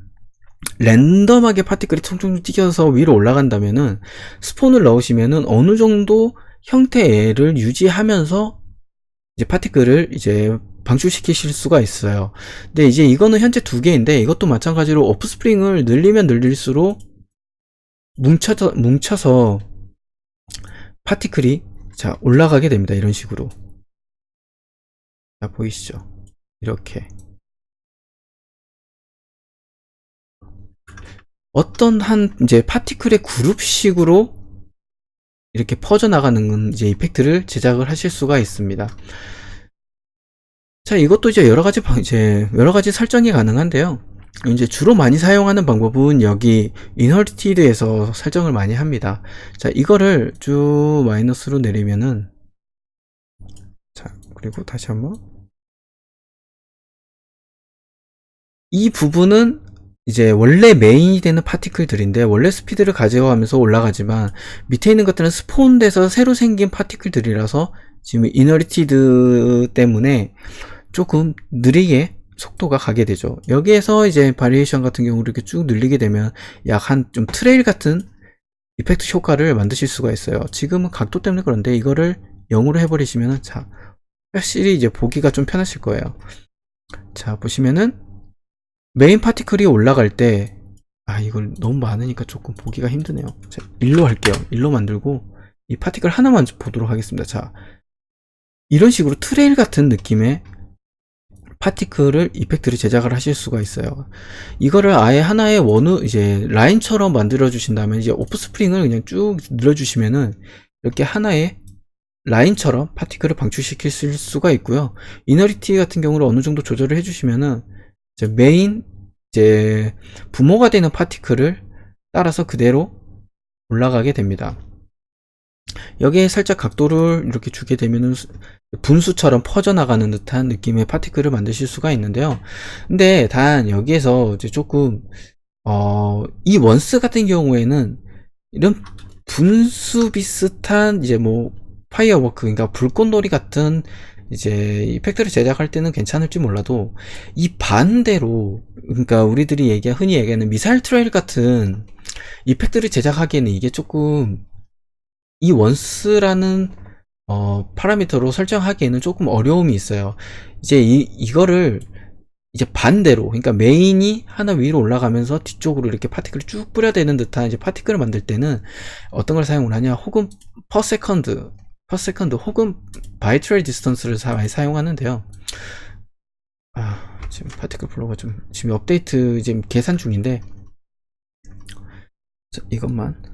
랜덤하게 파티클이 총총 튀겨서 위로 올라간다면은 스폰을 넣으시면은 어느 정도 형태를 유지하면서 이제 파티클을 이제 방출시키실 수가 있어요. 근데 이제 이거는 현재 두 개인데 이것도 마찬가지로 오프스프링을 늘리면 늘릴수록 뭉쳐서 파티클이 자 올라가게 됩니다. 이런 식으로. 자, 보이시죠? 이렇게 어떤 한 이제 파티클의 그룹식으로 이렇게 퍼져나가는 이제 이펙트를 제작을 하실 수가 있습니다. 자, 이것도 이제 여러 가지 설정이 가능한데요. 이제 주로 많이 사용하는 방법은 여기 인허리티드에서 설정을 많이 합니다. 자, 이거를 쭉 마이너스로 내리면은 자, 그리고 다시 한번 이 부분은 이제 원래 메인이 되는 파티클들인데 원래 스피드를 가져가면서 올라가지만 밑에 있는 것들은 스폰돼서 새로 생긴 파티클들이라서 지금 이너리티드 때문에 조금 느리게 속도가 가게 되죠. 여기에서 이제 바리에이션 같은 경우를 이렇게 쭉 늘리게 되면 약 한 좀 트레일 같은 이펙트 효과를 만드실 수가 있어요. 지금은 각도 때문에 그런데 이거를 0으로 해버리시면은 자 확실히 이제 보기가 좀 편하실 거예요. 자, 보시면은 메인 파티클이 올라갈 때 이걸 너무 많으니까 조금 보기가 힘드네요. 자, 1로 할게요. 1로 만들고 이 파티클 하나만 보도록 하겠습니다. 자, 이런 식으로 트레일 같은 느낌의 파티클을 이펙트를 제작을 하실 수가 있어요. 이거를 아예 하나의 이제 라인처럼 만들어 주신다면 이제 오프스프링을 그냥 쭉 늘려 주시면은 이렇게 하나의 라인처럼 파티클을 방출시킬 수가 있고요. 이너리티 같은 경우를 어느 정도 조절을 해주시면은 이제 메인 이제 부모가 되는 파티클을 따라서 그대로 올라가게 됩니다. 여기에 살짝 각도를 이렇게 주게 되면은 분수처럼 퍼져나가는 듯한 느낌의 파티클을 만드실 수가 있는데요. 근데 단 여기에서 이제 조금 이 원스 같은 경우에는 이런 분수 비슷한 이제 뭐 파이어워크, 그러니까 불꽃놀이 같은 이제 이펙트를 제작할 때는 괜찮을지 몰라도, 이 반대로 그러니까 우리들이 흔히 얘기하는 미사일 트레일 같은 이펙트를 제작하기에는 이게 조금 이 원스라는 파라미터로 설정하기에는 조금 어려움이 있어요. 이제 이거를 이제 반대로, 그러니까 메인이 하나 위로 올라가면서 뒤쪽으로 이렇게 파티클을 쭉 뿌려대는 듯한 이제 파티클을 만들 때는 어떤 걸 사용을 하냐, 혹은 퍼세컨드 혹은 바이트럴 디스턴스를 많이 사용하는데요. 지금 파티클 플로우가 좀 지금 업데이트 지금 계산 중인데, 이것만.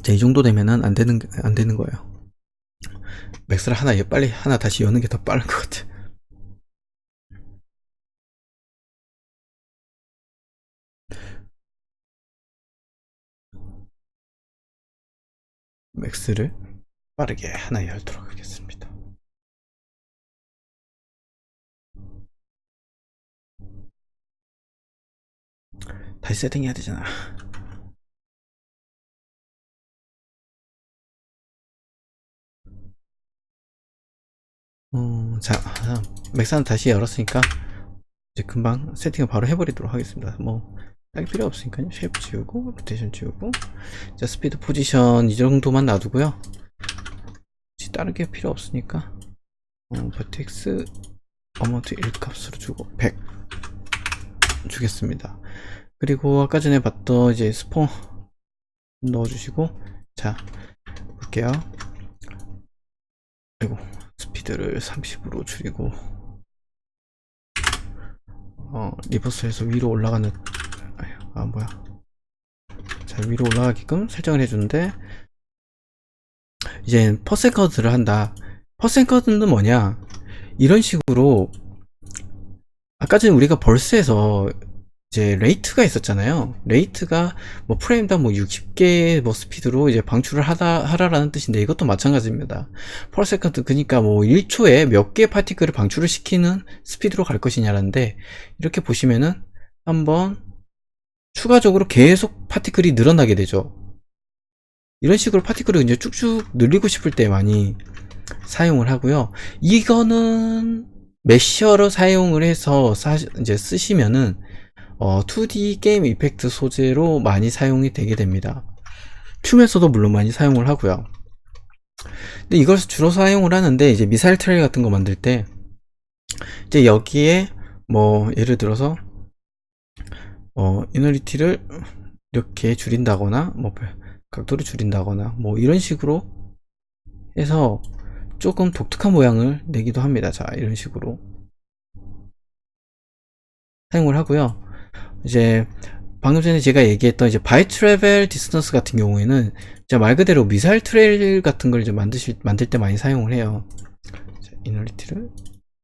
이 정도 되면은 안 되는 거예요. 맥스를 빨리 하나 다시 여는 게 더 빠른 것 같아. 맥스를 빠르게 하나 열도록 하겠습니다. 다시 세팅해야 되잖아. 자, 맥스는 다시 열었으니까 이제 금방 세팅을 바로 해버리도록 하겠습니다. 뭐 딱히 필요 없으니까요. 쉐입 지우고 로테이션 지우고, 자, 스피드 포지션 이 정도만 놔두고요. 다른 게 필요 없으니까 버텍스 어머트 1값으로 주고 100 주겠습니다. 그리고 아까 전에 봤던 이제 스폰 넣어주시고, 자, 볼게요. 그리고 스피드를 30으로 줄이고, 리버스에서 위로 올라가는, 뭐야, 자, 위로 올라가게끔 설정을 해주는데, 이제 퍼센커드를 한다. 퍼센커드는 뭐냐, 이런 식으로 아까 전에 우리가 벌스에서 이제 레이트가 있었잖아요. 레이트가 뭐 프레임당 뭐 60개 뭐 스피드로 이제 방출을 하라라는 뜻인데, 이것도 마찬가지입니다. per second, 그니까 뭐 1초에 몇 개의 파티클을 방출을 시키는 스피드로 갈 것이냐라는데, 이렇게 보시면은 한번 추가적으로 계속 파티클이 늘어나게 되죠. 이런 식으로 파티클을 이제 쭉쭉 늘리고 싶을 때 많이 사용을 하고요. 이거는 메셔로 사용을 해서 이제 쓰시면은 2D 게임 이펙트 소재로 많이 사용이 되게 됩니다. 춤에서도 물론 많이 사용을 하고요. 근데 이걸 주로 사용을 하는데, 이제 미사일 트레일 같은 거 만들 때 이제 여기에 뭐 예를 들어서 이너리티를 이렇게 줄인다거나 뭐 각도를 줄인다거나 뭐 이런 식으로 해서 조금 독특한 모양을 내기도 합니다. 자, 이런 식으로 사용을 하고요. 이제 방금 전에 제가 얘기했던 이제 바이 트래벨 디스턴스 같은 경우에는 진짜 말 그대로 미사일 트레일 같은 걸 이제 만들 때 많이 사용을 해요. 자, 이너리티를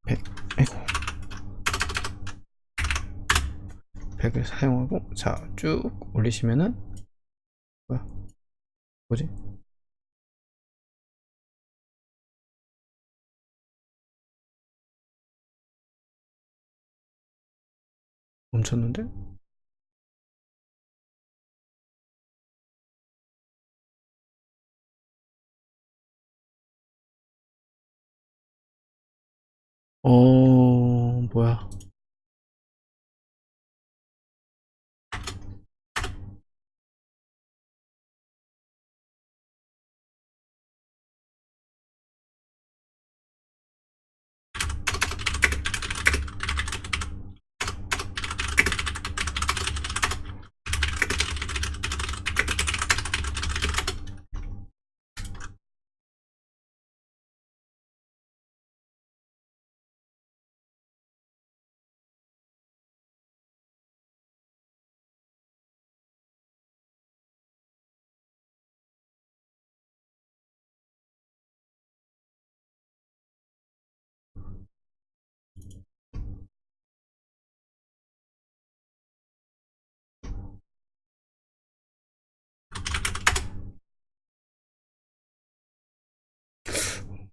100, 아이고, 100을 사용하고, 자, 쭉 올리시면은, 뭐지? 멈췄는데? 뭐야.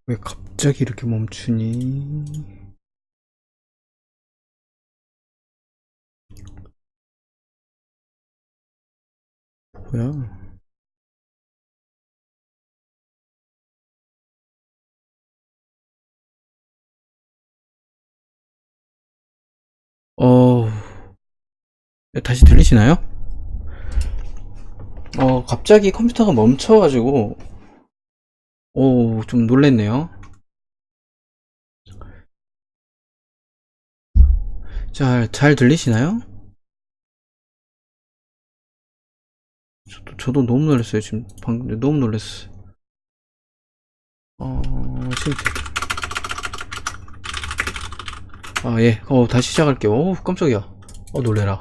왜 갑자기 이렇게 멈추니? 뭐야? 어, 다시 들리시나요? 갑자기 컴퓨터가 멈춰가지고, 좀 놀랬네요. 잘 들리시나요? 저도 너무 놀랐어요. 지금 방금 너무 놀랐어요. 지금, 예. 다시 시작할게요. 깜짝이야. 놀래라.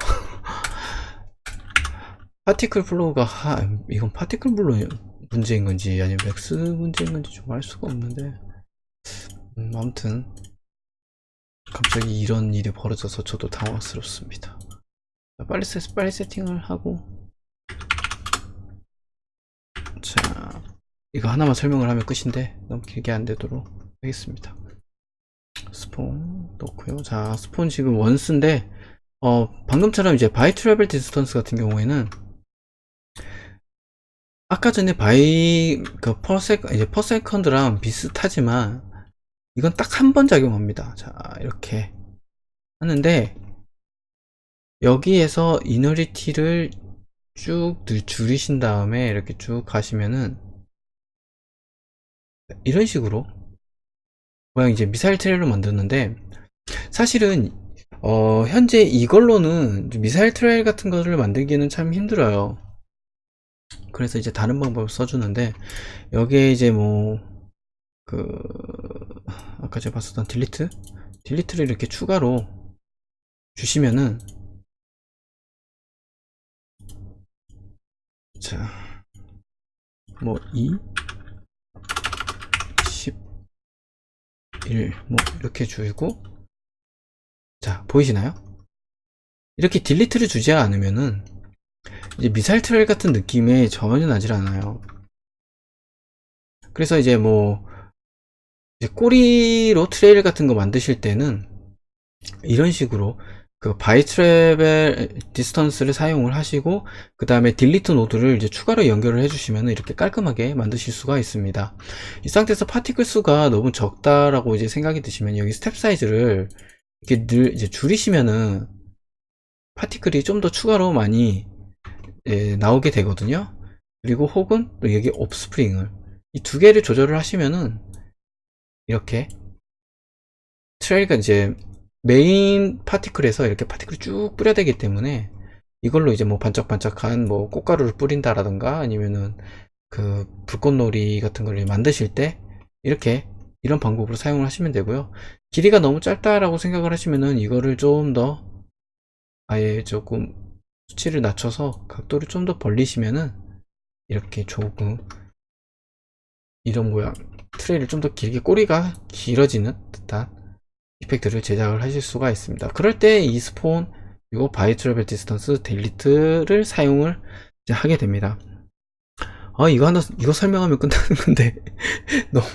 파티클 플로우가, 이건 파티클 플로우 문제인 건지, 아니면 맥스 문제인 건지 좀 알 수가 없는데. 아무튼, 갑자기 이런 일이 벌어져서 저도 당황스럽습니다. 빨리 세팅을 하고, 자, 이거 하나만 설명을 하면 끝인데, 너무 길게 안 되도록 하겠습니다. 스폰 넣고요. 자, 스폰 지금 원스인데, 방금처럼 이제 바이 트래블 디스턴스 같은 경우에는, 아까 전에 이제 퍼 세컨드랑 비슷하지만, 이건 딱 한 번 작용합니다. 자, 이렇게 하는데, 여기에서 이너리티를 쭉 줄이신 다음에 이렇게 쭉 가시면은 이런 식으로 모양 이제 미사일 트레일로 만드는데, 사실은 현재 이걸로는 미사일 트레일 같은 거를 만들기는 참 힘들어요. 그래서 이제 다른 방법을 써주는데, 여기에 이제 아까 제가 봤었던 딜리트를 이렇게 추가로 주시면은, 자, 2, 11, 이렇게 주고, 자, 보이시나요? 이렇게 딜리트를 주지 않으면은, 이제 미사일 트레일 같은 느낌이 전혀 나질 않아요. 그래서 이제 이제 꼬리로 트레일 같은 거 만드실 때는, 이런 식으로 그 바이 트래벨 디스턴스를 사용을 하시고, 그 다음에 딜리트 노드를 이제 추가로 연결을 해주시면 이렇게 깔끔하게 만드실 수가 있습니다. 이 상태에서 파티클 수가 너무 적다라고 이제 생각이 드시면, 여기 스텝 사이즈를 이렇게 이제 줄이시면은 파티클이 좀 더 추가로 많이 나오게 되거든요. 그리고 혹은 또 여기 옵스프링을, 이 두 개를 조절을 하시면은 이렇게 트레일가 이제 메인 파티클에서 이렇게 파티클이 쭉 뿌려대기 때문에, 이걸로 이제 반짝반짝한 꽃가루를 뿌린다라던가, 아니면은 그 불꽃놀이 같은 걸 만드실 때 이렇게 이런 방법으로 사용을 하시면 되고요. 길이가 너무 짧다라고 생각을 하시면은 이거를 좀 더 아예 조금 수치를 낮춰서 각도를 좀 더 벌리시면은 이렇게 조금 이런 모양 트레이를 좀 더 길게, 꼬리가 길어지는 듯한 이펙트를 제작을 하실 수가 있습니다. 그럴 때 이 스폰, 그리고 바이 트래블 디스턴스 딜리트를 사용을 이제 하게 됩니다. 이거 설명하면 끝나는 건데 너무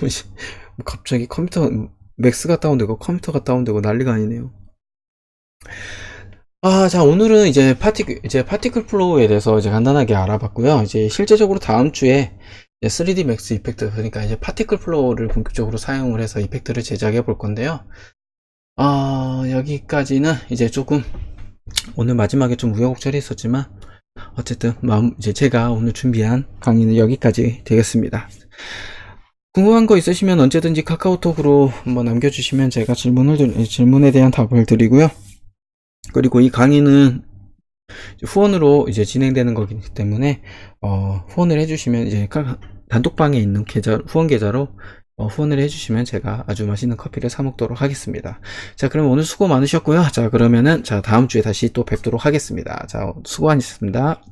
갑자기 컴퓨터 맥스가 다운되고 컴퓨터가 다운되고 난리가 아니네요. 자, 오늘은 이제 파티클 플로우에 대해서 이제 간단하게 알아봤고요. 이제 실제적으로 다음 주에 3D 맥스 이펙트, 그러니까 이제 파티클 플로우를 본격적으로 사용을 해서 이펙트를 제작해 볼 건데요. 여기까지는 이제 조금 오늘 마지막에 좀 우여곡절이 있었지만, 어쨌든 이제 제가 오늘 준비한 강의는 여기까지 되겠습니다. 궁금한 거 있으시면 언제든지 카카오톡으로 한번 남겨주시면 제가 질문에 대한 답을 드리고요. 그리고 이 강의는 후원으로 이제 진행되는 거기 때문에, 후원을 해주시면 이제 단톡방에 있는 후원 계좌로 후원을 해주시면 제가 아주 맛있는 커피를 사 먹도록 하겠습니다. 자, 그럼 오늘 수고 많으셨고요. 자, 그러면은 다음 주에 다시 또 뵙도록 하겠습니다. 자, 수고 많으셨습니다.